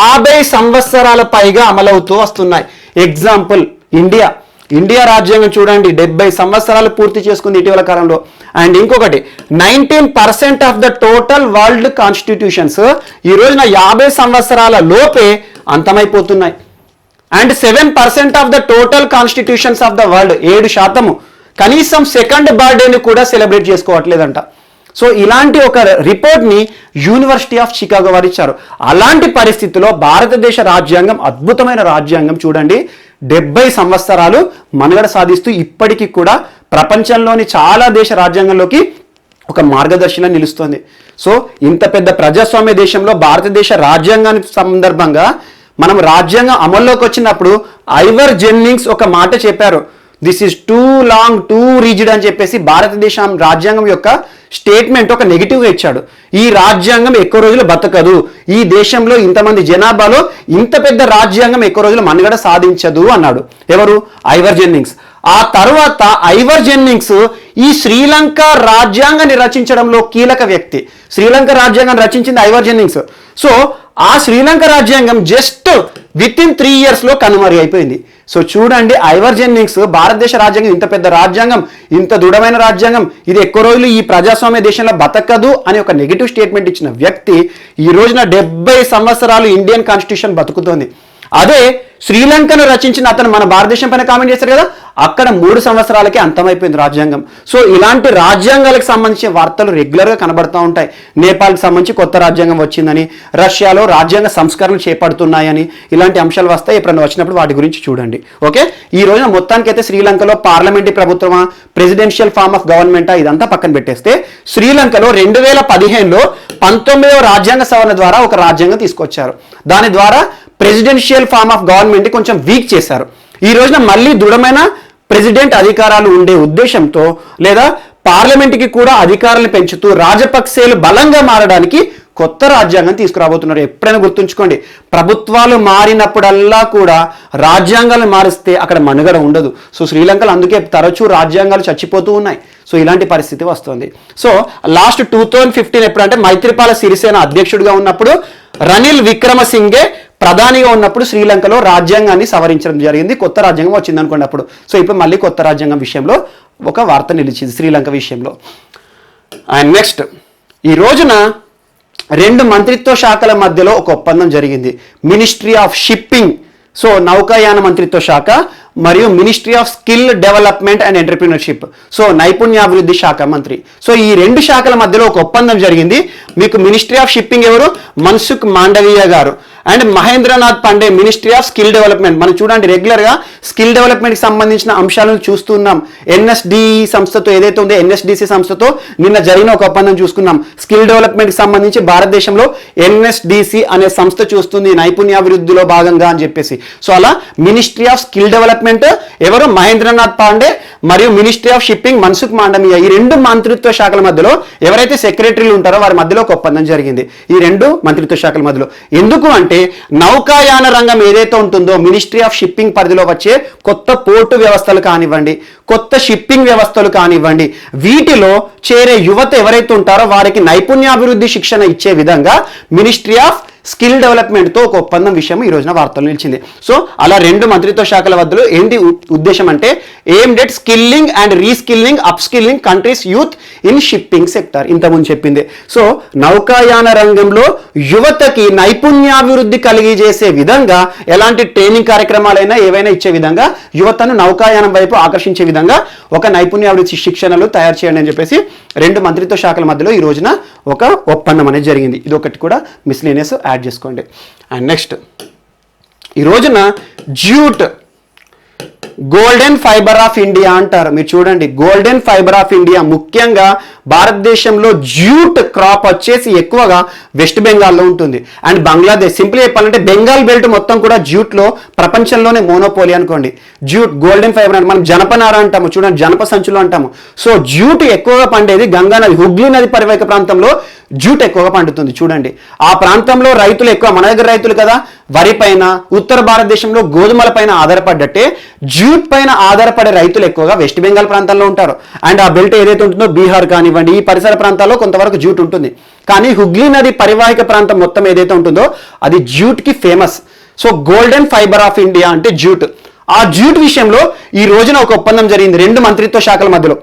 50 సంవత్సరాల పైగా అమలవుతూ వస్తున్నాయి. ఎగ్జాంపుల్ ఇండియా రాజ్యాంగం చూడండి, 70 సంవత్సరాలు పూర్తి చేసుకుంది ఇటీవల కాలంలో. అండ్ ఇంకొకటి 19% of the total world constitutions ఈ రోజున 50 సంవత్సరాల లోపే అంతమైపోతున్నాయి. And 7% of the total constitutions of the world, 7% కనీసం సెకండ్ బర్త్డేని కూడా సెలబ్రేట్ చేసుకోవట్లేదంట. సో ఇలాంటి ఒక రిపోర్ట్ని యూనివర్సిటీ ఆఫ్ షికాగో వారు ఇచ్చారు. అలాంటి పరిస్థితుల్లో భారతదేశ రాజ్యాంగం అద్భుతమైన రాజ్యాంగం చూడండి, 70 సంవత్సరాలు మనుగడ సాధిస్తూ ఇప్పటికీ కూడా ప్రపంచంలోని చాలా దేశ రాజ్యాంగంలోకి ఒక మార్గదర్శనం నిలుస్తోంది. సో ఇంత పెద్ద ప్రజాస్వామ్య దేశంలో భారతదేశ రాజ్యాంగానికి సందర్భంగా మనం రాజ్యాంగం అమల్లోకి వచ్చినప్పుడు ఐవర్ జెన్నింగ్స్ ఒక మాట చెప్పారు, this is two long, two rigid అని చెప్పేసి భారతదేశం రాజ్యాంగం యొక్క స్టేట్మెంట్ ఒక నెగిటివ్గా ఇచ్చాడు. ఈ రాజ్యాంగం ఎక్కువ రోజులు బతకదు, ఈ దేశంలో ఇంతమంది జనాభాలో ఇంత పెద్ద రాజ్యాంగం ఎక్కువ రోజులు మనుగడ సాధించదు అన్నాడు. ఎవరు? ఐవర్ జెన్నింగ్స్. ఆ తర్వాత ఐవర్ జెన్నింగ్స్ ఈ శ్రీలంక రాజ్యాంగాన్ని రచించడంలో కీలక వ్యక్తి. శ్రీలంక రాజ్యాంగాన్ని రచించింది ఐవర్ జెన్నింగ్స్. సో ఆ శ్రీలంక రాజ్యాంగం జస్ట్ విత్-ఇన్ 3 years కనుమరుగు అయిపోయింది. సో చూడండి, ఐవర్ జెన్నింగ్స్ భారతదేశ రాజ్యాంగం ఇంత పెద్ద రాజ్యాంగం, ఇంత దృఢమైన రాజ్యాంగం, ఇది ఎక్కువ రోజులు ఈ ప్రజాస్వామ్య దేశంలో బతకదు అని ఒక నెగిటివ్ స్టేట్మెంట్ ఇచ్చిన వ్యక్తి ఈ రోజున 70 సంవత్సరాలు ఇండియన్ కాన్స్టిట్యూషన్ బతుకుతోంది. అదే శ్రీలంకను రచించిన అతను మన భారతదేశం పైన కామెంట్ చేశారు కదా, అక్కడ 3 సంవత్సరాలకే అంతమైపోయింది రాజ్యాంగం. సో ఇలాంటి రాజ్యాంగాలకు సంబంధించిన వార్తలు రెగ్యులర్గా కనబడుతూ ఉంటాయి. నేపాల్కి సంబంధించి కొత్త రాజ్యాంగం వచ్చిందని, రష్యాలో రాజ్యాంగ సంస్కరణలు చేపడుతున్నాయని, ఇలాంటి అంశాలు వస్తాయి. ఎప్పుడైనా వచ్చినప్పుడు వాటి గురించి చూడండి. ఓకే, ఈ రోజున మొత్తానికైతే శ్రీలంకలో పార్లమెంటరీ ప్రభుత్వమా, ప్రెసిడెన్షియల్ ఫార్మ్ ఆఫ్ గవర్నమెంటా, ఇదంతా పక్కన పెట్టేస్తే శ్రీలంకలో 2015లో 19వ రాజ్యాంగ సవరణ ద్వారా ఒక రాజ్యాంగం తీసుకొచ్చారు. దాని ద్వారా ప్రెసిడెన్షియల్ ఫార్మ్ ఆఫ్ గవర్నమెంట్ కొంచెం వీక్ చేశారు. ఈ రోజున మళ్ళీ దృఢమైన ప్రెసిడెంట్ అధికారాలు ఉండే ఉద్దేశంతో, లేదా పార్లమెంట్కి కూడా అధికారాలను పెంచుతూ రాజపక్సేలు బలంగా మారడానికి కొత్త రాజ్యాంగం తీసుకురాబోతున్నారు. ఎప్పుడైనా గుర్తుంచుకోండి, ప్రభుత్వాలు మారినప్పుడల్లా కూడా రాజ్యాంగాలను మారిస్తే అక్కడ మనుగడ ఉండదు. సో శ్రీలంకలో అందుకే తరచూ రాజ్యాంగాలు చచ్చిపోతూ ఉన్నాయి. సో ఇలాంటి పరిస్థితి వస్తుంది. సో లాస్ట్ 2015 ఎప్పుడంటే మైత్రిపాల సిరిసేన అధ్యక్షుడిగా ఉన్నప్పుడు, రనిల్ విక్రమసింఘే ప్రధానిగా ఉన్నప్పుడు శ్రీలంకలో రాజ్యాంగాన్ని సవరించడం జరిగింది. కొత్త రాజ్యాంగం వచ్చింది అనుకోండి అప్పుడు. సో ఇప్పుడు మళ్ళీ కొత్త రాజ్యాంగం విషయంలో ఒక వార్త నిలిచింది శ్రీలంక విషయంలో. అండ్ నెక్స్ట్, ఈ రోజున 2 మంత్రిత్వ శాఖల మధ్యలో ఒక ఒప్పందం జరిగింది. మినిస్ట్రీ ఆఫ్ షిప్పింగ్, సో నౌకాయాన మంత్రిత్వ శాఖ, మరియు ministry of skill development and entrepreneurship, so నైపుణ్యాభివృద్ధి శాఖ మంత్రి. సో ఈ 2 శాఖల మధ్యలో ఒక ఒప్పందం జరిగింది. మీకు మినిస్ట్రీ ఆఫ్ షిప్పింగ్ ఎవరు, మన్సుఖ్ మాండవీయ గారు, and Mahendranath Pandey ministry of skill development. మనం చూడండి రెగ్యులర్గా స్కిల్ డెవలప్మెంట్కి సంబంధించిన అంశాలను చూస్తున్నాం. ఎన్ఎస్డిఈ సంస్థతో ఏదైతే ఉందో, ఎన్ఎస్డిసి సంస్థతో నిన్న జరిగిన ఒక ఒప్పందం చూసుకున్నాం. స్కిల్ డెవలప్మెంట్కి సంబంధించి భారతదేశంలో ఎన్ఎస్డిసి అనే సంస్థ చూస్తుంది నైపుణ్యాభివృద్ధిలో భాగంగా అని చెప్పేసి. సో అలా మినిస్ట్రీ ఆఫ్ స్కిల్ డెవలప్మెంట్ ఎవరు, మహేంద్రనాథ్ పాండే, మరియు ministry of shipping Mansukh Mandaviya. ఈ 2 మంత్రిత్వ శాఖల మధ్యలో ఎవరైతే సెక్రటరీలు ఉంటారో వారి మధ్యలో ఒక ఒప్పందం జరిగింది ఈ 2 మంత్రిత్వ శాఖల మధ్యలో. ఎందుకు అంటే నౌకాయాన రంగం ఏదైతే ఉంటుందో, మినిస్ట్రీ ఆఫ్ షిప్పింగ్ పరిధిలో వచ్చే కొత్త పోర్టు వ్యవస్థలు కానివ్వండి, కొత్త షిప్పింగ్ వ్యవస్థలు కానివ్వండి, వీటిలో చేరే యువత ఎవరైతే ఉంటారో వారికి నైపుణ్యాభివృద్ధి శిక్షణ ఇచ్చే విధంగా మినిస్ట్రీ ఆఫ్ స్కిల్ డెవలప్మెంట్తో ఒక ఒప్పందం విషయం ఈ రోజున వార్తలు నిలిచింది. సో అలా 2 మంత్రిత్వ శాఖల మధ్యలో ఏంటి ఉద్దేశం అంటే, aimed at skilling and reskilling, up skilling countries youth in shipping sector. ఇంతకుముందు చెప్పింది. సో నౌకాయాన రంగంలో యువతకి నైపుణ్యాభివృద్ధి కలిగజేసే విధంగా ఎలాంటి ట్రైనింగ్ కార్యక్రమాలైనా ఏవైనా ఇచ్చే విధంగా, యువతను నౌకాయానం వైపు ఆకర్షించే విధంగా ఒక నైపుణ్యాభివృద్ధి శిక్షణలు తయారు చేయండి అని చెప్పేసి 2 మంత్రిత్వ శాఖల మధ్యలో ఈ రోజున ఒక ఒప్పందం అనేది జరిగింది. ఇది ఒకటి కూడా మిస్లీనియస్ యాడ్ చేసుకోండి. అండ్ నెక్స్ట్, ఈ రోజున jute, golden fibre of India అంటారు. మీరు చూడండి, గోల్డెన్ ఫైబర్ ఆఫ్ ఇండియా ముఖ్యంగా భారతదేశంలో జ్యూట్ క్రాప్ వచ్చేసి ఎక్కువగా వెస్ట్ బెంగాల్లో ఉంటుంది అండ్ బంగ్లాదేశ్. సింపుల్ చెప్పాలంటే బెంగాల్ బెల్ట్ మొత్తం కూడా జ్యూట్లో ప్రపంచంలోనే మోనోపోలి అనుకోండి. జ్యూట్, గోల్డెన్ ఫైబర్ అంటే మనం జనపనార అంటాము చూడండి, జనప సంచులు అంటాము. సో జ్యూట్ ఎక్కువగా పండేది గంగా నది, హుగ్లీ నది పరివాహక ప్రాంతంలో జ్యూట్ ఎక్కువగా పండుతుంది. చూడండి, ఆ ప్రాంతంలో రైతులు ఎక్కువ, మన దగ్గర రైతులు కదా, వరి పైన, ఉత్తర భారతదేశంలో గోధుమల పైన ఆధారపడ్డట్టే జ్యూట్ పైన ఆధారపడే రైతులు ఎక్కువగా వెస్ట్ బెంగాల్ ప్రాంతాల్లో ఉంటారు. అండ్ ఆ బెల్ట్ ఏదైతే ఉంటుందో బీహార్ కానివ్వండి, ఈ పరిసర ప్రాంతాల్లో కొంతవరకు జ్యూట్ ఉంటుంది. కానీ హుగ్లీ నది పరివాహిక ప్రాంతం మొత్తం ఏదైతే ఉంటుందో అది జ్యూట్కి famous. So golden fibre of India అంటే జ్యూట్. ఆ జ్యూట్ విషయంలో ఈ రోజున ఒక ఒప్పందం జరిగింది 2 మంత్రిత్వ శాఖల మధ్యలో.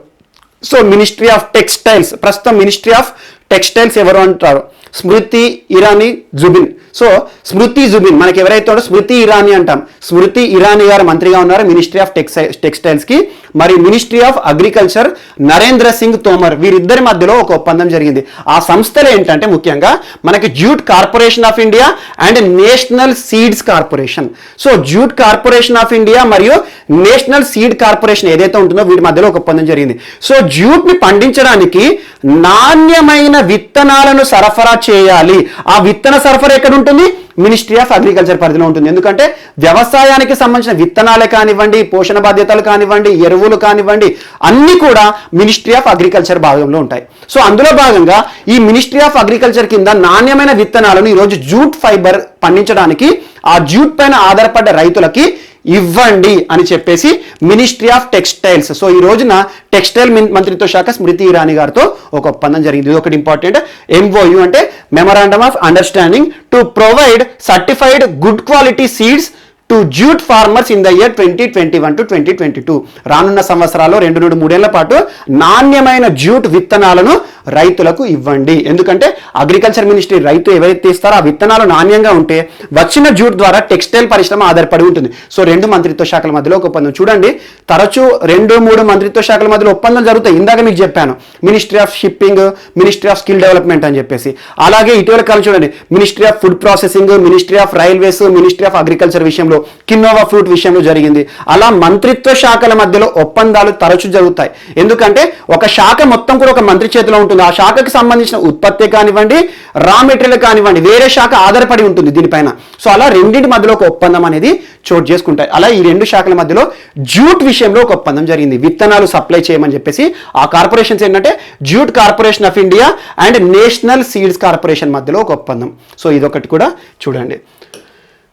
సో మినిస్ట్రీ ఆఫ్ టెక్స్టైల్స్, ప్రస్తుతం మినిస్ట్రీ ఆఫ్ టెక్స్టైల్స్ ఎవరు అంటారు, స్మృతి ఇరానీ జుబిన్. సో స్మృతి జుబిన్, మనకి ఎవరైతే ఉందో స్మృతి ఇరానీ అంటాం, స్మృతి ఇరానీ గారు మంత్రిగా ఉన్నారు మినిస్ట్రీ ఆఫ్ టెక్స్టైల్స్కి. మరి ministry of agriculture Narendra Singh Tomar, వీరిద్దరి మధ్యలో ఒక ఒప్పందం జరిగింది. ఆ సంస్థలు ఏంటంటే ముఖ్యంగా మనకి jute corporation of India and national seeds corporation. So jute corporation of India మరియు నేషనల్ సీడ్ కార్పొరేషన్ ఏదైతే ఉంటుందో వీటి మధ్యలో ఒక ఒప్పందం జరిగింది. సో జ్యూట్ని పండించడానికి నాణ్యమైన విత్తనాలను సరఫరా చేయాలి. ఆ విత్తన సరఫరా ఎక్కడ ఉంటుంది, మినిస్ట్రీ ఆఫ్ అగ్రికల్చర్ పరిధిలో ఉంటుంది. ఎందుకంటే వ్యవసాయానికి సంబంధించిన విత్తనాలే కానివ్వండి, పోషణ బాధ్యతలు కానివ్వండి, ఎరువులు కానివ్వండి, అన్ని కూడా మినిస్ట్రీ ఆఫ్ అగ్రికల్చర్ భాగంలో ఉంటాయి. సో అందులో భాగంగా ఈ మినిస్ట్రీ ఆఫ్ అగ్రికల్చర్ కింద నాణ్యమైన విత్తనాలను ఈరోజు జూట్ ఫైబర్ పండించడానికి ఆ జూట్ పైన ఆధారపడ్డ రైతులకి ఇవ్వండి అని చెప్పేసి మినిస్ట్రీ ఆఫ్ టెక్స్టైల్స్. సో ఈ రోజున టెక్స్టైల్ మంత్రిత్వ శాఖ స్మృతి ఇరానీ గారితో ఒక ఒప్పందం జరిగింది. ఇది ఒకటి ఇంపార్టెంట్. MOU అంటే memorandum of understanding to provide certified good quality seeds to jute farmers in the year 2021 to 2022. రానున్న సంవత్సరాల్లో 2-3 పాటు నాణ్యమైన జూట్ విత్తనాలను రైతులకు ఇవ్వండి. ఎందుకంటే అగ్రికల్చర్ మినిస్ట్రీ రైతు ఎవరైతే ఇస్తారో ఆ విత్తనాలు నాణ్యంగా ఉంటే వచ్చిన జూట్ ద్వారా టెక్స్టైల్ పరిశ్రమ ఆధారపడి ఉంటుంది. సో 2 మంత్రిత్వ శాఖల మధ్యలో ఒక ఒప్పందం. చూడండి, తరచూ 2-3 మంత్రిత్వ శాఖల మధ్యలో ఒప్పందం జరుగుతాయి. ఇందాక మీకు చెప్పాను, ministry of shipping, ministry of skill development అని చెప్పేసి. అలాగే ఇటీవల కాలం చూడండి, ministry of food processing, ministry of railways, ministry of agriculture విషయంలో, కిన్నోవా ఫ్రూట్ విషయంలో జరిగింది. అలా మంత్రిత్వ శాఖల మధ్యలో ఒప్పందాలు తరచూ జరుగుతాయి. ఎందుకంటే ఒక శాఖ మొత్తం కూడా ఒక మంత్రి చేతిలో ఉంటుంది. ఆ శాఖకి సంబంధించిన ఉత్పత్తి కానివ్వండి, రా మెటీరియల్ కానివ్వండి, వేరే శాఖ ఆధారపడి ఉంటుంది దీనిపైన. సో అలా రెండింటి మధ్యలో ఒక ఒప్పందం అనేది చోటు చేసుకుంటాయి. అలా ఈ 2 శాఖల మధ్యలో జూట్ విషయంలో ఒక ఒప్పందం జరిగింది. విత్తనాలు సప్లై చేయమని చెప్పేసి ఆ కార్పొరేషన్స్ ఏంటంటే jute corporation of India and national seeds corporation మధ్యలో ఒక ఒప్పందం. సో ఇదొకటి కూడా చూడండి.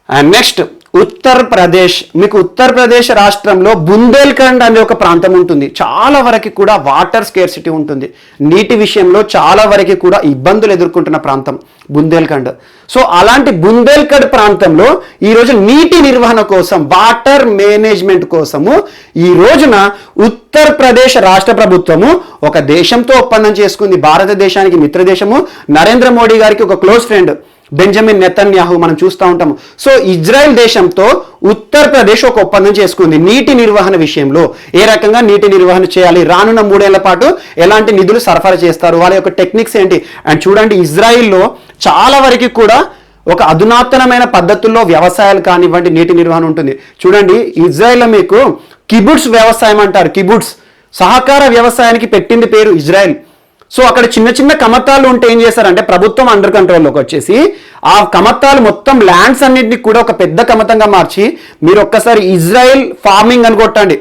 And next Uttar Pradesh. మీకు ఉత్తరప్రదేశ్ రాష్ట్రంలో బుందేల్ఖండ్ అనే ఒక ప్రాంతం ఉంటుంది. చాలా వరకు కూడా వాటర్ స్కేర్సిటీ ఉంటుంది. నీటి విషయంలో చాలా వరకు కూడా ఇబ్బందులు ఎదుర్కొంటున్న ప్రాంతం బుందేల్ఖండ్. సో అలాంటి బుందేల్ఖండ్ ప్రాంతంలో ఈరోజు నీటి నిర్వహణ కోసం, వాటర్ మేనేజ్మెంట్ కోసము ఈ రోజున ఉత్తరప్రదేశ్ రాష్ట్ర ప్రభుత్వము ఒక దేశంతో ఒప్పందం చేసుకుంది. భారతదేశానికి మిత్రదేశము, నరేంద్ర మోడీ గారికి ఒక క్లోజ్ ఫ్రెండ్ బెంజమిన్ నెతన్యాహు మనం చూస్తూ ఉంటాము. సో ఇజ్రాయెల్ దేశంతో ఉత్తరప్రదేశ్ ఒక ఒప్పందం చేసుకుంది నీటి నిర్వహణ విషయంలో. ఏ రకంగా నీటి నిర్వహణ చేయాలి, రానున్న 3 ఏళ్ల పాటు ఎలాంటి నిధులు సరఫరా చేస్తారు, వాళ్ళ యొక్క టెక్నిక్స్ ఏంటి. అండ్ చూడండి, ఇజ్రాయిల్లో చాలా వరకు కూడా ఒక అధునాతనమైన పద్ధతుల్లో వ్యవసాయాలు కానివ్వండి, నీటి నిర్వహణ ఉంటుంది. చూడండి, ఇజ్రాయిల్లో మీకు కిబుట్స్ వ్యవసాయం అంటారు. కిబుట్స్ సహకార వ్యవసాయానికి పెట్టింది పేరు ఇజ్రాయెల్. సో అక్కడ చిన్న చిన్న కమతాలు ఉంటే ఏం చేస్తారంటే ప్రభుత్వం అండర్ కంట్రోల్లోకి వచ్చేసి ఆ కమతాలు మొత్తం ల్యాండ్స్ అన్నింటినీ కూడా ఒక పెద్ద కమతంగా మార్చి, మీరు ఒక్కసారి ఇజ్రాయెల్ ఫార్మింగ్ అని కొట్టండి,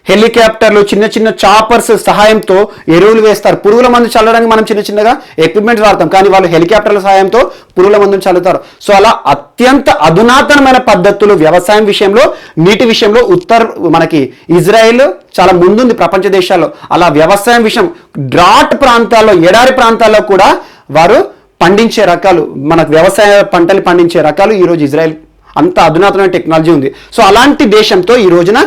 హెలికాప్టర్లు, చిన్న చిన్న చాపర్స్ సహాయంతో ఎరువులు వేస్తారు. పురుగుల మందు చల్లడానికి మనం చిన్న చిన్నగా ఎక్విప్మెంట్స్ వాడతాం, కానీ వాళ్ళు హెలికాప్టర్ల సహాయంతో పురుగుల మందును చల్లుతారు. సో అలా అత్యంత అధునాతనమైన పద్ధతులు వ్యవసాయం విషయంలో, నీటి విషయంలో మనకి ఇజ్రాయెల్ చాలా ముందుంది ప్రపంచ దేశాల్లో. అలా వ్యవసాయం విషయం డ్రాట్ ప్రాంతాల్లో, ఎడారి ప్రాంతాల్లో కూడా వారు పండించే రకాలు, మనకు వ్యవసాయ పంటలు పండించే రకాలు ఈరోజు ఇజ్రాయెల్ అంత అధునాతనమైన టెక్నాలజీ ఉంది. సో అలాంటి దేశంతో ఈ రోజున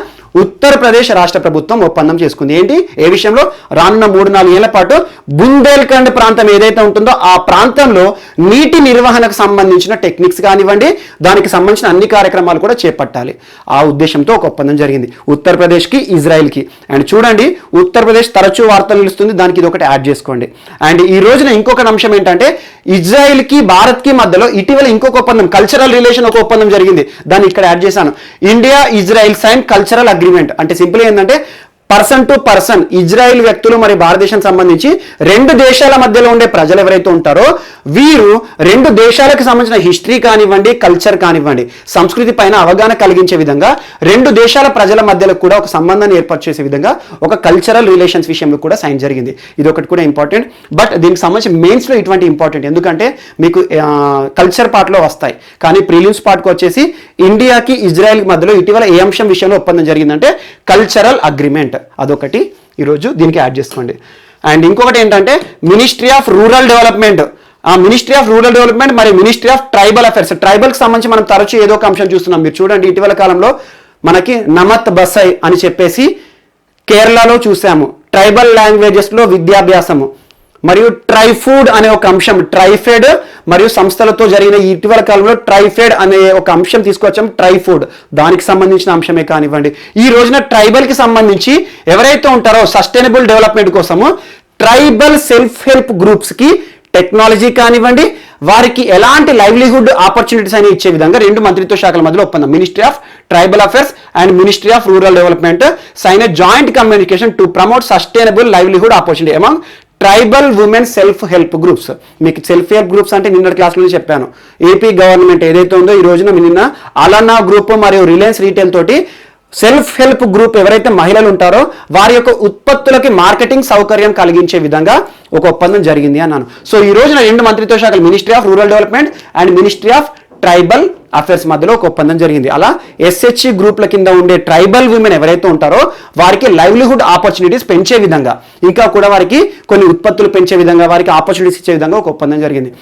ఉత్తరప్రదేశ్ రాష్ట్ర ప్రభుత్వం ఒప్పందం చేసుకుంది. ఏంటి, ఏ విషయంలో? రానున్న 3-4 ఏళ్ల పాటు బుందేల్ఖండ్ ప్రాంతం ఏదైతే ఉంటుందో ఆ ప్రాంతంలో నీటి నిర్వహణకు సంబంధించిన టెక్నిక్స్ కానివ్వండి, దానికి సంబంధించిన అన్ని కార్యక్రమాలు కూడా చేపట్టాలి. ఆ ఉద్దేశంతో ఒక ఒప్పందం జరిగింది ఉత్తరప్రదేశ్కి, ఇజ్రాయెల్కి. అండ్ చూడండి, ఉత్తరప్రదేశ్ తరచూ వార్తలు నిలుస్తుంది, దానికి ఇది ఒకటి యాడ్ చేసుకోండి. అండ్ ఈ రోజున ఇంకొక అంశం ఏంటంటే ఇజ్రాయెల్కి భారత్కి మధ్యలో ఇటీవల ఇంకొక ఒప్పందం, కల్చరల్ రిలేషన్ ఒక ఒప్పందం జరిగింది. దాన్ని ఇక్కడ యాడ్ చేశాను. India Israel sign cultural agreement. అంటే సింపుల్ ఏంటంటే పర్సన్ టు పర్సన్, ఇజ్రాయెల్ వ్యక్తులు మరి భారతదేశానికి సంబంధించి 2 దేశాల మధ్యలో ఉండే ప్రజలు ఎవరైతే ఉంటారో వీరు 2 దేశాలకు సంబంధించిన హిస్టరీ కానివ్వండి, కల్చర్ కానివ్వండి, సంస్కృతి పైన అవగాహన కలిగించే విధంగా 2 దేశాల ప్రజల మధ్యలో కూడా ఒక సంబంధాన్ని ఏర్పాటు చేసే విధంగా ఒక కల్చరల్ రిలేషన్స్ విషయంలో కూడా సైన్ జరిగింది. ఇది ఒకటి కూడా ఇంపార్టెంట్. బట్ దీనికి సంబంధించి మెయిన్స్లో ఇటువంటి ఇంపార్టెంట్, ఎందుకంటే మీకు కల్చర్ పార్ట్లో వస్తాయి, కానీ ప్రిలిమ్స్ పార్ట్కి వచ్చేసి ఇండియాకి ఇజ్రాయెల్ మధ్యలో ఇటీవల ఏ అంశం విషయంలో ఒప్పందం జరిగిందంటే కల్చరల్ అగ్రిమెంట్. అదొకటి ఈరోజు దీనికి యాడ్ చేసుకోండి. అండ్ ఇంకొకటి ఏంటంటే మినిస్ట్రీ ఆఫ్ రూరల్ డెవలప్మెంట్. ఆ మినిస్ట్రీ ఆఫ్ రూరల్ డెవలప్మెంట్ మరియు మినిస్ట్రీ ఆఫ్ ట్రైబల్ అఫైర్స్. ట్రైబల్కి సంబంధించి మనం తరచూ ఏదో ఒక అంశం చూస్తున్నాం. మీరు చూడండి, ఇటీవల కాలంలో మనకి నమత్ బసై అని చెప్పేసి కేరళలో చూసాము. ట్రైబల్ లాంగ్వేజెస్లో విద్యాభ్యాసము మరియు ట్రైఫుడ్ అనే ఒక అంశం, ట్రైఫెడ్ మరియు సంస్థలతో జరిగిన ఇటీవల కాలంలో ట్రైఫెడ్ అనే ఒక అంశం తీసుకొచ్చాం, ట్రైఫుడ్. దానికి సంబంధించిన అంశమే కానివ్వండి. ఈ రోజున ట్రైబల్కి సంబంధించి ఎవరైతే ఉంటారో సస్టైనబుల్ డెవలప్మెంట్ కోసము ట్రైబల్ సెల్ఫ్ హెల్ప్ గ్రూప్స్కి టెక్నాలజీ కానివ్వండి, వారికి ఎలాంటి లైవ్లీహుడ్ ఆపర్చునిటీస్ అని ఇచ్చే విధంగా 2 మంత్రిత్వ శాఖల మధ్యలో ఒప్పందం. Ministry of tribal affairs and ministry of rural development sign a joint communication to promote sustainable livelihood opportunity among tribal women self help groups. మీకు సెల్ఫ్ హెల్ప్ గ్రూప్స్ అంటే నిన్నటి క్లాస్లో చెప్పాను. ఏపీ గవర్నమెంట్ ఏదైతే ఉందో ఈ రోజున నిన్న అలనా గ్రూప్ మరియు రిలయన్స్ రీటైల్ తోటి సెల్ఫ్ హెల్ప్ గ్రూప్ ఎవరైతే మహిళలు ఉంటారో వారి యొక్క ఉత్పత్తులకి మార్కెటింగ్ సౌకర్యం కలిగించే విధంగా ఒక ఒప్పందం జరిగింది అన్నాను. సో ఈ రోజున 2 మంత్రిత్వ శాఖలు, ministry of rural development and ministry of tribal affairs మధ్యలో ఒక ఒప్పందం జరిగింది. అలా ఎస్హెచ్ఈ గ్రూప్ల కింద ఉండే ట్రైబల్ విమెన్ ఎవరైతే ఉంటారో వారికి లైవ్లీహుడ్ ఆపర్చునిటీస్ పెంచే విధంగా, ఇంకా కూడా వారికి కొన్ని ఉత్పత్తులు పెంచే విధంగా, వారికి ఆపర్చునిటీస్ ఇచ్చే విధంగా ఒక ఒప్పందం జరిగింది.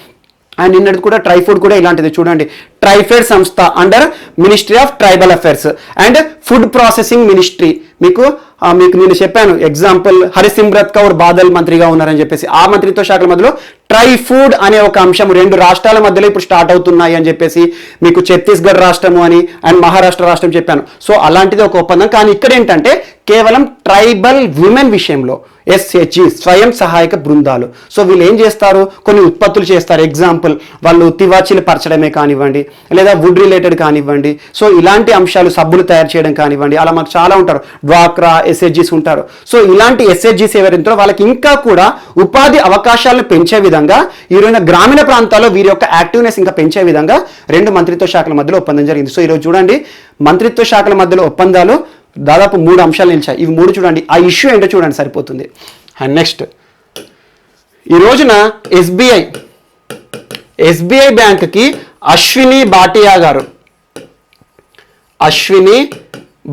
అండ్ నిన్నటి కూడా ట్రైఫుడ్ కూడా ఇలాంటిది చూడండి, ట్రైఫెడ్ సంస్థ under ministry of tribal affairs and food processing ministry. మీకు నేను చెప్పాను ఎగ్జాంపుల్, హరిసిమ్రత్ కౌర్ బాదల్ మంత్రిగా ఉన్నారని చెప్పేసి, ఆ మంత్రిత్వ శాఖల మధ్యలో ట్రైఫుడ్ అనే ఒక అంశం 2 రాష్ట్రాల మధ్యలో ఇప్పుడు స్టార్ట్ అవుతున్నాయి అని చెప్పేసి మీకు ఛత్తీస్గఢ్ రాష్ట్రము అని అండ్ మహారాష్ట్ర రాష్ట్రం చెప్పాను. సో అలాంటిది ఒక ఒప్పందం. కానీ ఇక్కడ ఏంటంటే కేవలం ట్రైబల్ విమెన్ విషయంలో SHG స్వయం సహాయక బృందాలు. సో వీళ్ళు ఏం చేస్తారు, కొన్ని ఉత్పత్తులు చేస్తారు. ఎగ్జాంపుల్ వాళ్ళు తివాచీలు పరచడమే కానివ్వండి, లేదా వుడ్ రిలేటెడ్ కానివ్వండి, సో ఇలాంటి అంశాలు సబ్బులు తయారు చేయడం కానివ్వండి, అలా మాకు చాలా ఉంటారు. డ్వాక్రా SHGs ఉంటారు. సో ఇలాంటి SHGs ఎవరైతే వాళ్ళకి ఇంకా కూడా ఉపాధి అవకాశాలను పెంచే విధంగా ఈరోజు గ్రామీణ ప్రాంతాల్లో వీరి యొక్క యాక్టివ్నెస్ ఇంకా పెంచే విధంగా 2 మంత్రిత్వ శాఖల మధ్యలో ఒప్పందం జరిగింది. సో ఈరోజు చూడండి మంత్రిత్వ శాఖల మధ్యలో ఒప్పందాలు దాదాపు 3 అంశాలు నిలిచాయి. ఇవి 3 చూడండి, ఆ ఇష్యూ ఏంటో చూడండి సరిపోతుంది. అండ్ నెక్స్ట్ ఈ రోజున ఎస్బీఐ బ్యాంక్కి అశ్విని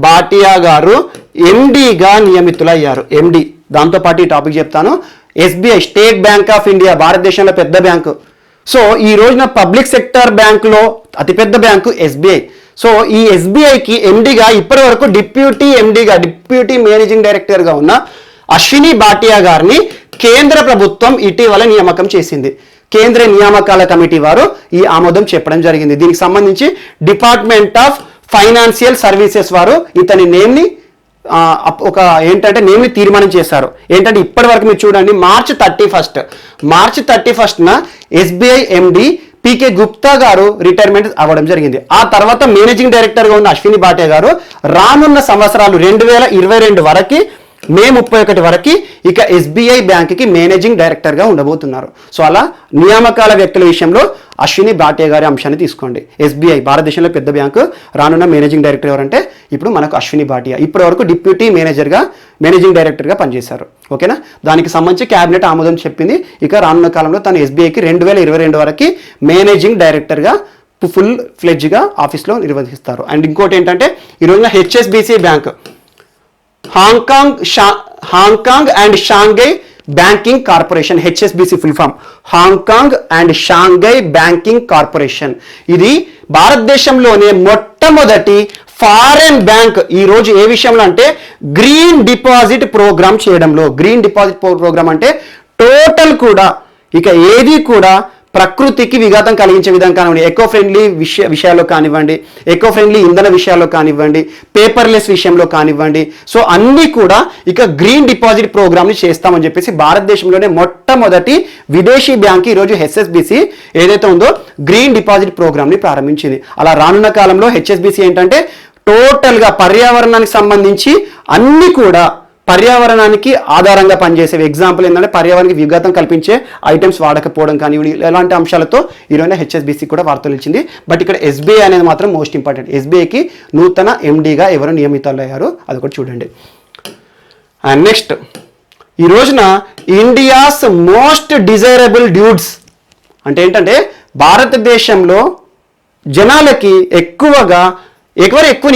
భాటియా గారు ఎండీగా నియమితులయ్యారు. ఎండి, దాంతోపాటు ఈ టాపిక్ చెప్తాను. SBI state bank of India భారతదేశంలో పెద్ద బ్యాంకు. సో ఈ రోజున పబ్లిక్ సెక్టర్ బ్యాంకులో అతిపెద్ద బ్యాంకు SBI. సో ఈ SBIకి ఎండీగా ఇప్పటి వరకు డిప్యూటీ మేనేజింగ్ డైరెక్టర్గా ఉన్న అశ్విని భాటియా గారిని కేంద్ర ప్రభుత్వం ఇటీవల నియామకం చేసింది. కేంద్ర నియామకాల కమిటీ వారు ఈ ఆమోదం చెప్పడం జరిగింది. దీనికి సంబంధించి డిపార్ట్మెంట్ ఆఫ్ ఫైనాన్షియల్ సర్వీసెస్ వారు ఇతని నేమ్ని నేమ్ని తీర్మానం చేశారు. ఏంటంటే ఇప్పటి వరకు మీరు చూడండి, మార్చి 31న SBI MD PK గుప్తా గారు రిటైర్మెంట్ అవ్వడం జరిగింది. ఆ తర్వాత మేనేజింగ్ డైరెక్టర్గా ఉన్న అశ్విని భాటియా గారు రానున్న సంవత్సరాలు 2022 వరకు మే 31 వరకు ఇక SBI బ్యాంక్కి మేనేజింగ్ డైరెక్టర్గా ఉండబోతున్నారు. సో అలా నియామకాల వ్యక్తుల విషయంలో అశ్విని భాటియా గారి అంశాన్ని తీసుకోండి. SBI భారతదేశంలో పెద్ద బ్యాంకు, రానున్న మేనేజింగ్ డైరెక్టర్ ఎవరంటే ఇప్పుడు మనకు అశ్విని భాటియా. ఇప్పటి వరకు డిప్యూటీ మేనేజింగ్ డైరెక్టర్గా పనిచేశారు. ఓకేనా, దానికి సంబంధించి క్యాబినెట్ ఆమోదం చెప్పింది. ఇక రానున్న కాలంలో తను SBIకి 2022 వరకు మేనేజింగ్ డైరెక్టర్గా ఫుల్ ఫ్లెడ్జ్గా ఆఫీస్లో నిర్వహిస్తారు. అండ్ ఇంకోటి ఏంటంటే ఈ రోజున HSBC bank Hong Kong and Shanghai banking corporation, HSBC full form Hong Kong and Shanghai banking corporation. ఇది భారతదేశంలోనే మొట్టమొదటి ఫారెన్ బ్యాంక్. ఈ రోజు ఏ విషయంలో అంటే గ్రీన్ డిపాజిట్ ప్రోగ్రామ్ చేయడంలో. గ్రీన్ డిపాజిట్ ప్రోగ్రామ్ అంటే టోటల్ కూడా ఇక ఏది కూడా ప్రకృతికి విఘాతం కలిగించే విధంగా కానివ్వండి, ఎకో ఫ్రెండ్లీ విషయాల్లో కానివ్వండి, ఎకో ఫ్రెండ్లీ ఇంధన విషయాల్లో కానివ్వండి, పేపర్లెస్ విషయంలో కానివ్వండి, సో అన్నీ కూడా ఇక గ్రీన్ డిపాజిట్ ప్రోగ్రామ్ని చేస్తామని చెప్పేసి భారతదేశంలోనే మొట్టమొదటి విదేశీ బ్యాంక్ ఈరోజు HSBC ఏదైతే ఉందో గ్రీన్ డిపాజిట్ ప్రోగ్రామ్ని ప్రారంభించింది. అలా రానున్న కాలంలో HSBC ఏంటంటే టోటల్గా పర్యావరణానికి సంబంధించి అన్ని కూడా పర్యావరణానికి ఆధారంగా పనిచేసేవి. ఎగ్జాంపుల్ ఏంటంటే పర్యావరణానికి విఘాతం కల్పించే ఐటమ్స్ వాడకపోవడం కానివ్వండి, ఎలాంటి అంశాలతో ఈరోజు HSBC కూడా వార్తలు ఇచ్చింది. బట్ ఇక్కడ SBI అనేది మాత్రం మోస్ట్ ఇంపార్టెంట్. SBIకి నూతన MDగా ఎవరు నియమితులయ్యారు అది కూడా చూడండి. అండ్ నెక్స్ట్ ఈ రోజున ఇండియాస్ మోస్ట్ డిజైరబుల్ డ్యూడ్స్ అంటే ఏంటంటే భారతదేశంలో జనాలకి ఎక్కువ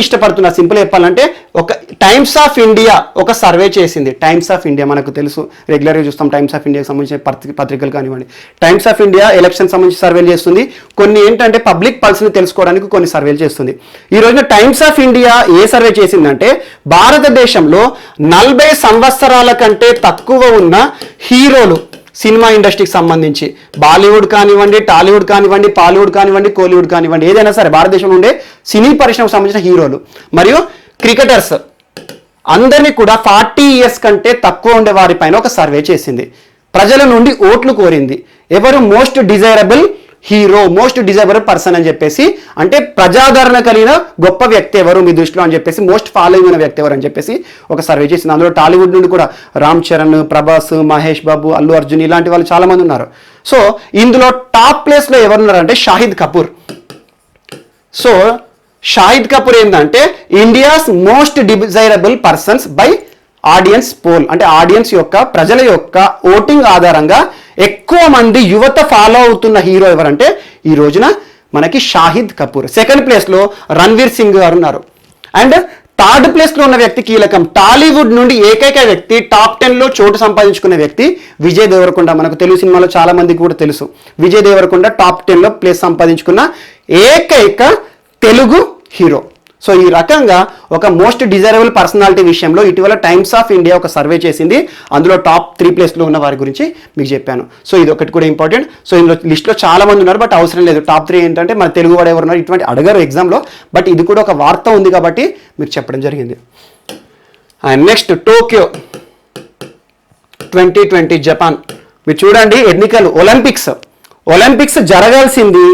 ఇష్టపడుతున్నారు. సింపుల్ చెప్పాలంటే ఒక టైమ్స్ ఆఫ్ ఇండియా ఒక సర్వే చేసింది. టైమ్స్ ఆఫ్ ఇండియా మనకు తెలుసు, రెగ్యులర్గా చూస్తాం టైమ్స్ ఆఫ్ ఇండియాకి సంబంధించిన పత్రికలు కానివ్వండి. టైమ్స్ ఆఫ్ ఇండియా ఎలక్షన్ సంబంధించి సర్వేలు చేస్తుంది. కొన్ని ఏంటంటే పబ్లిక్ పల్స్ని తెలుసుకోవడానికి కొన్ని సర్వేలు చేస్తుంది. ఈ రోజున times of India A survey చేసిందంటే భారతదేశంలో 40 సంవత్సరాల కంటే తక్కువ ఉన్న హీరోలు సినిమా ఇండస్ట్రీకి సంబంధించి బాలీవుడ్ కానివ్వండి, టాలీవుడ్ కానివ్వండి, పాలీవుడ్ కానివ్వండి, కోలీవుడ్ కానివ్వండి, ఏదైనా సరే భారతదేశంలో ఉండే సినీ పరిశ్రమకు సంబంధించిన హీరోలు మరియు క్రికెటర్స్ అందరినీ కూడా 40 ఇయర్స్ కంటే తక్కువ ఉండే వారిపైన ఒక సర్వే చేసింది. ప్రజల నుండి ఓట్లు కోరింది. ఎవరు most desirable hero, most desirable person అని చెప్పేసి, అంటే ప్రజాదరణ కలిగిన గొప్ప వ్యక్తి ఎవరు మీ దృష్టిలో అని చెప్పేసి, మోస్ట్ ఫాలోయింగ్ ఉన్న వ్యక్తి ఎవరు అని చెప్పేసి ఒక సర్వే చేసింది. అందులో టాలీవుడ్ నుండి కూడా రామ్ చరణ్, ప్రభాస్, మహేష్ బాబు, అల్లు అర్జున్ ఇలాంటి వాళ్ళు చాలా మంది ఉన్నారు. సో ఇందులో టాప్ ప్లేస్లో ఎవరున్నారంటే షాహిద్ కపూర్. సో షాహిద్ కపూర్ ఏంటంటే India's most desirable persons by audience poll, అంటే ఆడియన్స్ యొక్క ప్రజల యొక్క ఓటింగ్ ఆధారంగా ఎక్కువ మంది యువత ఫాలో అవుతున్న హీరో ఎవరంటే ఈ రోజున మనకి షాహిద్ కపూర్. సెకండ్ ప్లేస్లో రణ్వీర్ సింగ్ గారు ఉన్నారు. అండ్ థర్డ్ ప్లేస్లో ఉన్న వ్యక్తి కీలకం. టాలీవుడ్ నుండి ఏకైక వ్యక్తి టాప్ 10లో చోటు సంపాదించుకున్న వ్యక్తి విజయ్ దేవరకొండ. మనకు తెలుగు సినిమాలో చాలా మందికి కూడా తెలుసు. విజయ్ దేవరకొండ టాప్ 10లో ప్లేస్ సంపాదించుకున్న ఏకైక తెలుగు హీరో. సో ఈ రకంగా ఒక మోస్ట్ డిజైరబుల్ పర్సనాలిటీ విషయంలో ఇటీవల టైమ్స్ ఆఫ్ ఇండియా ఒక సర్వే చేసింది. అందులో టాప్ 3 ప్లేస్లో ఉన్న వారి గురించి మీకు చెప్పాను. సో ఇది ఒకటి కూడా ఇంపార్టెంట్. సో ఇందులో లిస్ట్లో చాలా మంది ఉన్నారు, బట్ అవసరం లేదు. టాప్ 3 ఏంటంటే మన తెలుగు వాడు ఎవరున్నారు ఇటువంటి అడగారు ఎగ్జామ్లో, బట్ ఇది కూడా ఒక వార్త ఉంది కాబట్టి మీకు చెప్పడం జరిగింది. And next Tokyo 2020 Japan. మీరు చూడండి ఎన్నికలు, ఒలింపిక్స్ జరగాల్సింది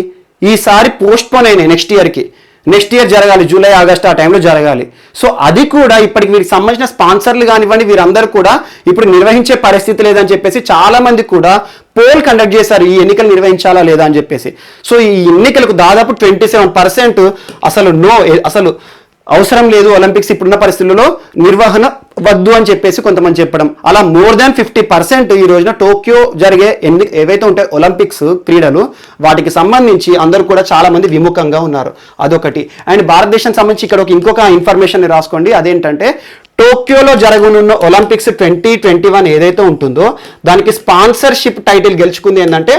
ఈసారి పోస్ట్పోన్ అయినాయి నెక్స్ట్ ఇయర్ జరగాలి, జూలై ఆగస్ట్ ఆ టైంలో జరగాలి. సో అది కూడా ఇప్పటికి వీరికి సంబంధించిన స్పాన్సర్లు కానివ్వండి వీరందరూ కూడా ఇప్పుడు నిర్వహించే పరిస్థితి లేదని చెప్పేసి చాలా మంది కూడా పోల్ కండక్ట్ చేశారు ఈ ఎన్నికలు నిర్వహించాలా లేదా అని చెప్పేసి. సో ఈ ఎన్నికలకు దాదాపు 27% అసలు అవసరం లేదు, ఒలింపిక్స్ ఇప్పుడున్న పరిస్థితుల్లో నిర్వహణ వద్దు అని చెప్పేసి కొంతమంది చెప్పడం. అలా మోర్ దాన్ 50% ఈ రోజున టోక్యో జరిగే ఏవైతే ఉంటాయో ఒలింపిక్స్ క్రీడలు వాటికి సంబంధించి అందరూ కూడా చాలా మంది విముఖంగా ఉన్నారు. అదొకటి. అండ్ భారతదేశానికి సంబంధించి ఇక్కడ ఇంకొక ఇన్ఫర్మేషన్ రాసుకోండి. అదేంటంటే టోక్యోలో జరగనున్న ఒలింపిక్స్ 2021 ఏదైతే ఉంటుందో దానికి స్పాన్సర్షిప్ టైటిల్ గెలుచుకుంది ఏంటంటే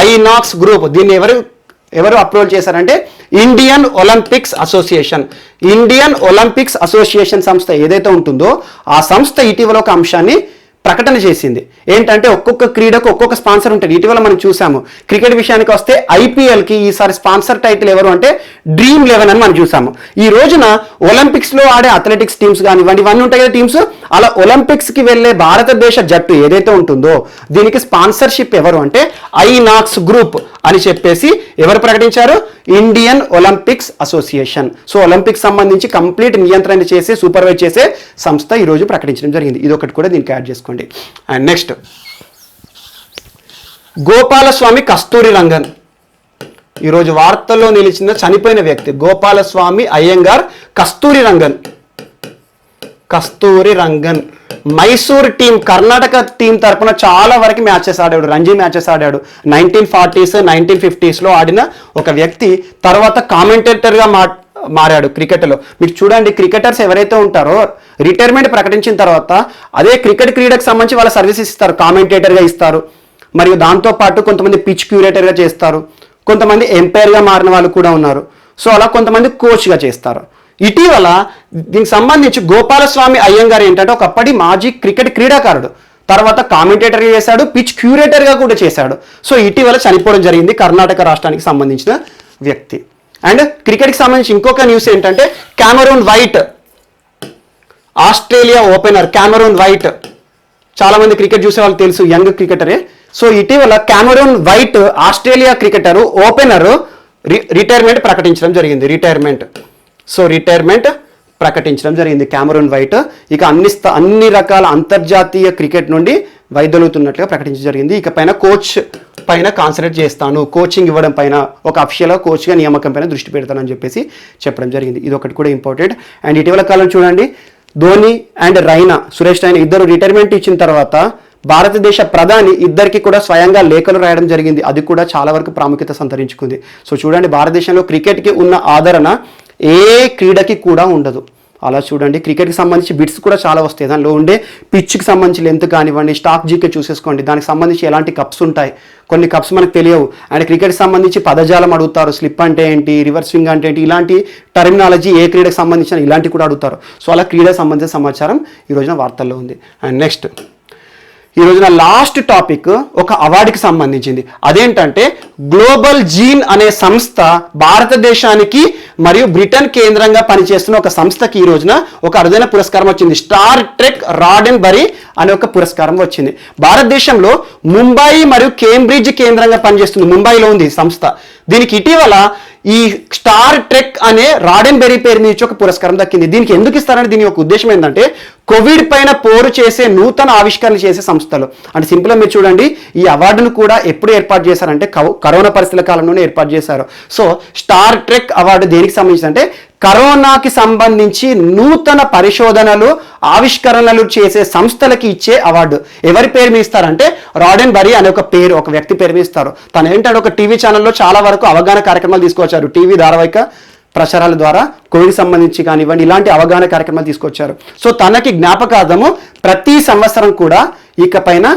ఐనాక్స్ గ్రూప్. దీన్ని ఎవరు అప్రూవల్ చేశారంటే ఇండియన్ ఒలింపిక్స్ అసోసియేషన్ సంస్థ ఏదైతే ఉంటుందో ఆ సంస్థ ఇటీవల ఒక అంశాన్ని ప్రకటన చేసింది. ఏంటంటే ఒక్కొక్క క్రీడకు ఒక్కొక్క స్పాన్సర్ ఉంటుంది. ఇటీవల మనం చూసాము. క్రికెట్ విషయానికి వస్తే ఐపీఎల్కి ఈసారి స్పాన్సర్ టైటిల్ ఎవరు అంటే డ్రీమ్ 11 అని మనం చూసాము. ఈ రోజున ఒలింపిక్స్లో ఆడే అథ్లెటిక్స్ టీమ్స్ కానివ్వండి ఇవన్నీ ఉంటాయి కదా టీమ్స్, అలా ఒలింపిక్స్కి వెళ్ళే భారతదేశ జట్టు ఏదైతే ఉంటుందో దీనికి స్పాన్సర్షిప్ ఎవరు అంటే ఐనాక్స్ గ్రూప్ అని చెప్పేసి ఎవరు ప్రకటించారు? Indian Olympics association. So Olympics సంబంధించి కంప్లీట్ నియంత్రణ చేసి సూపర్వైజ్ చేసే సంస్థ ఈరోజు ప్రకటించడం జరిగింది. ఇది ఒకటి కూడా దీనికి యాడ్ చేసుకోండి. అండ్ నెక్స్ట్ గోపాలస్వామి కస్తూరి రంగన్. ఈరోజు వార్తల్లో నిలిచిన చనిపోయిన వ్యక్తి గోపాలస్వామి అయ్యంగార్ కస్తూరి రంగన్. మైసూర్ టీం, కర్ణాటక టీం తరపున చాలా వరకు మ్యాచెస్ ఆడాడు, రంజీ మ్యాచెస్ ఆడాడు. 1940s 1950s ఆడిన ఒక వ్యక్తి తర్వాత కామెంటేటర్గా మారాడు క్రికెట్లో. మీరు చూడండి క్రికెటర్స్ ఎవరైతే ఉంటారో రిటైర్మెంట్ ప్రకటించిన తర్వాత అదే క్రికెట్ క్రీడకు సంబంధించి వాళ్ళ సర్వీసెస్ ఇస్తారు, కామెంటేటర్గా ఇస్తారు. మరియు దాంతోపాటు కొంతమంది పిచ్ క్యూరేటర్గా చేస్తారు, కొంతమంది ఎంపైర్గా మారిన వాళ్ళు కూడా ఉన్నారు. సో అలా కొంతమంది కోచ్గా చేస్తారు. ఇటీవల దీనికి సంబంధించి గోపాలస్వామి అయ్యంగార్ ఏంటంటే ఒకప్పటి మాజీ క్రికెట్ క్రీడాకారుడు, తర్వాత కామెంటేటర్గా చేశాడు, పిచ్ క్యూరేటర్గా కూడా చేశాడు. సో ఇటీవల చనిపోవడం జరిగింది. కర్ణాటక రాష్ట్రానికి సంబంధించిన వ్యక్తి. అండ్ క్రికెట్కి సంబంధించి ఇంకొక న్యూస్ ఏంటంటే Cameron white, Australia opener Cameron white. చాలా మంది క్రికెట్ చూసే వాళ్ళు తెలుసు, యంగ్ క్రికెటరే. సో ఇటీవల Cameron white Australia cricketer opener retirement ప్రకటించడం జరిగింది. రిటైర్మెంట్ ప్రకటించడం జరిగింది క్యామరూన్ వైట్. ఇక అన్ని రకాల అంతర్జాతీయ క్రికెట్ నుండి వైదొలుగుతున్నట్లుగా ప్రకటించడం జరిగింది. ఇక పైన కోచ్ పైన కాన్సన్ట్రేట్ చేస్తాను, కోచింగ్ ఇవ్వడం పైన ఒక అఫీషియల్గా కోచ్గా నియామకం పైన దృష్టి పెడతానని చెప్పేసి చెప్పడం జరిగింది. ఇది ఒకటి కూడా ఇంపార్టెంట్. అండ్ ఇటీవల కాలం చూడండి ధోని అండ్ సురేష్ రైనా ఇద్దరు రిటైర్మెంట్ ఇచ్చిన తర్వాత భారతదేశ ప్రధాని ఇద్దరికి కూడా స్వయంగా లేఖలు రాయడం జరిగింది. అది కూడా చాలా వరకు ప్రాముఖ్యత సంతరించుకుంది. సో చూడండి భారతదేశంలో క్రికెట్కి ఉన్న ఆదరణ ఏ క్రీడకి కూడా ఉండదు. అలా చూడండి క్రికెట్కి సంబంధించి బిట్స్ కూడా చాలా వస్తాయి. దానిలో ఉండే పిచ్కి సంబంధించి లెంత్ కానివ్వండి, స్టాక్ జీకే చూసేసుకోండి, దానికి సంబంధించి ఎలాంటి కప్స్ ఉంటాయి, కొన్ని కప్స్ మనకు తెలియవు. అండ్ క్రికెట్కి సంబంధించి పదజాలం అడుగుతారు, స్లిప్ అంటే ఏంటి, రివర్స్ స్వింగ్ అంటే ఏంటి, ఇలాంటి టర్మినాలజీ ఏ క్రీడకి సంబంధించిన ఇలాంటివి కూడా అడుగుతారు. సో అలా క్రీడకు సంబంధించిన సమాచారం ఈ రోజున వార్తల్లో ఉంది. అండ్ నెక్స్ట్ ఈ రోజున లాస్ట్ టాపిక్ ఒక అవార్డుకి సంబంధించింది. అదేంటంటే గ్లోబల్ జీన్ అనే సంస్థ భారతదేశానికి మరియు బ్రిటన్ కేంద్రంగా పనిచేస్తున్న ఒక సంస్థకి ఈ రోజున ఒక అరుదైన పురస్కారం వచ్చింది. స్టార్ ట్రెక్ రాడెన్బరీ అనే ఒక పురస్కారం వచ్చింది. భారతదేశంలో ముంబాయి మరియు కేంబ్రిడ్జ్ కేంద్రంగా పనిచేస్తుంది. ముంబైలో ఉంది సంస్థ. దీనికి ఇటీవల ఈ స్టార్ ట్రెక్ అనే రాడెన్బెరీ పేరు మీద ఒక పురస్కారం దక్కింది. దీనికి ఎందుకు ఇస్తారంటే దీని యొక్క ఉద్దేశం ఏంటంటే కోవిడ్ పైన పోరు చేసే నూతన ఆవిష్కరణ చేసే సంస్థలు. అంటే సింపుల్గా మీరు చూడండి ఈ అవార్డును కూడా ఎప్పుడు ఏర్పాటు చేశారంటే కరోనా పరిస్థితుల కాలంలోనే ఏర్పాటు చేశారు. సో స్టార్ ట్రెక్ అవార్డు దేనికి సంబంధించి అంటే కరోనాకి సంబంధించి నూతన పరిశోధనలు ఆవిష్కరణలు చేసే సంస్థలకి ఇచ్చే అవార్డు. ఎవరి పేరు మీద ఇస్తారంటే రాడెన్బరీ అనే ఒక వ్యక్తి పేరు మీద ఇస్తారు. తను ఏంటంటే ఒక టీవీ ఛానల్లో చాలా వరకు అవగాహన కార్యక్రమాలు తీసుకొచ్చారు, టీవీ ధారావాహిక ప్రచారాల ద్వారా కోవిడ్ సంబంధించి కానివ్వండి ఇలాంటి అవగాహన కార్యక్రమాలు తీసుకొచ్చారు. సో తనకి జ్ఞాపకార్థము ప్రతి సంవత్సరం కూడా ఇకపైన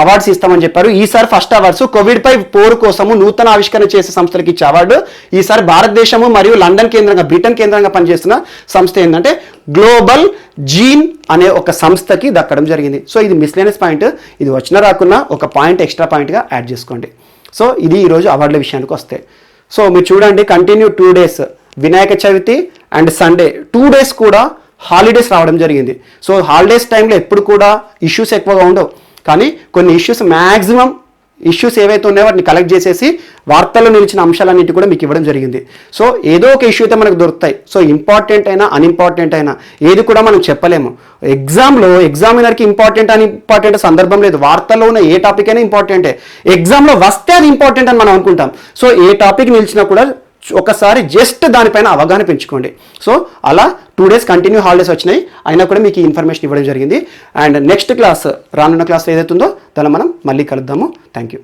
అవార్డ్స్ ఇస్తామని చెప్పారు. ఈసారి ఫస్ట్ అవార్డ్స్ కోవిడ్ పై పోరు కోసము నూతన ఆవిష్కరణ చేసే సంస్థలకు ఇచ్చే అవార్డు ఈసారి భారతదేశము మరియు లండన్ కేంద్రంగా బ్రిటన్ కేంద్రంగా పనిచేస్తున్న సంస్థ ఏంటంటే గ్లోబల్ జీన్ అనే ఒక సంస్థకి దక్కడం జరిగింది. సో ఇది మిస్లేనియస్ పాయింట్, ఇది వచ్చినా రాకున్నా ఒక పాయింట్ ఎక్స్ట్రా పాయింట్గా యాడ్ చేసుకోండి. సో ఇది ఈరోజు అవార్డుల విషయానికి వస్తే, సో మీరు చూడండి continue 2 days Vinayaka Chavithi and Sunday 2 days కూడా హాలిడేస్ రావడం జరిగింది. సో హాలిడేస్ టైంలో ఎప్పుడు కూడా ఇష్యూస్ ఎక్కువగా ఉండవు, కానీ కొన్ని ఇష్యూస్ మ్యాక్సిమం ఇష్యూస్ ఏవైతే ఉన్నాయో వాటిని కలెక్ట్ చేసేసి వార్తల్లో నిలిచిన అంశాలన్నింటి కూడా మీకు ఇవ్వడం జరిగింది. సో ఏదో ఒక ఇష్యూ అయితే మనకు దొరుకుతాయి. సో ఇంపార్టెంట్ అయినా అన్ఇంపార్టెంట్ అయినా ఏది కూడా మనం చెప్పలేము. ఎగ్జామ్లో ఎగ్జామినర్కి ఇంపార్టెంట్ సందర్భం లేదు. వార్తల్లో ఉన్న ఏ టాపిక్ అయినా ఇంపార్టెంటే, ఎగ్జామ్లో వస్తే అది ఇంపార్టెంట్ అని మనం అనుకుంటాం. సో ఏ టాపిక్ నిలిచినా కూడా ఒకసారి జస్ట్ దానిపైన అవగాహన పెంచుకోండి. సో అలా 2 days కంటిన్యూ హాలిడేస్ వచ్చినాయి, అయినా కూడా మీకు ఈ ఇన్ఫర్మేషన్ ఇవ్వడం జరిగింది. అండ్ నెక్స్ట్ క్లాస్ రానున్న క్లాస్ ఏదైతుందో దాన్ని మనం మళ్ళీ కలుద్దాము. Thank you.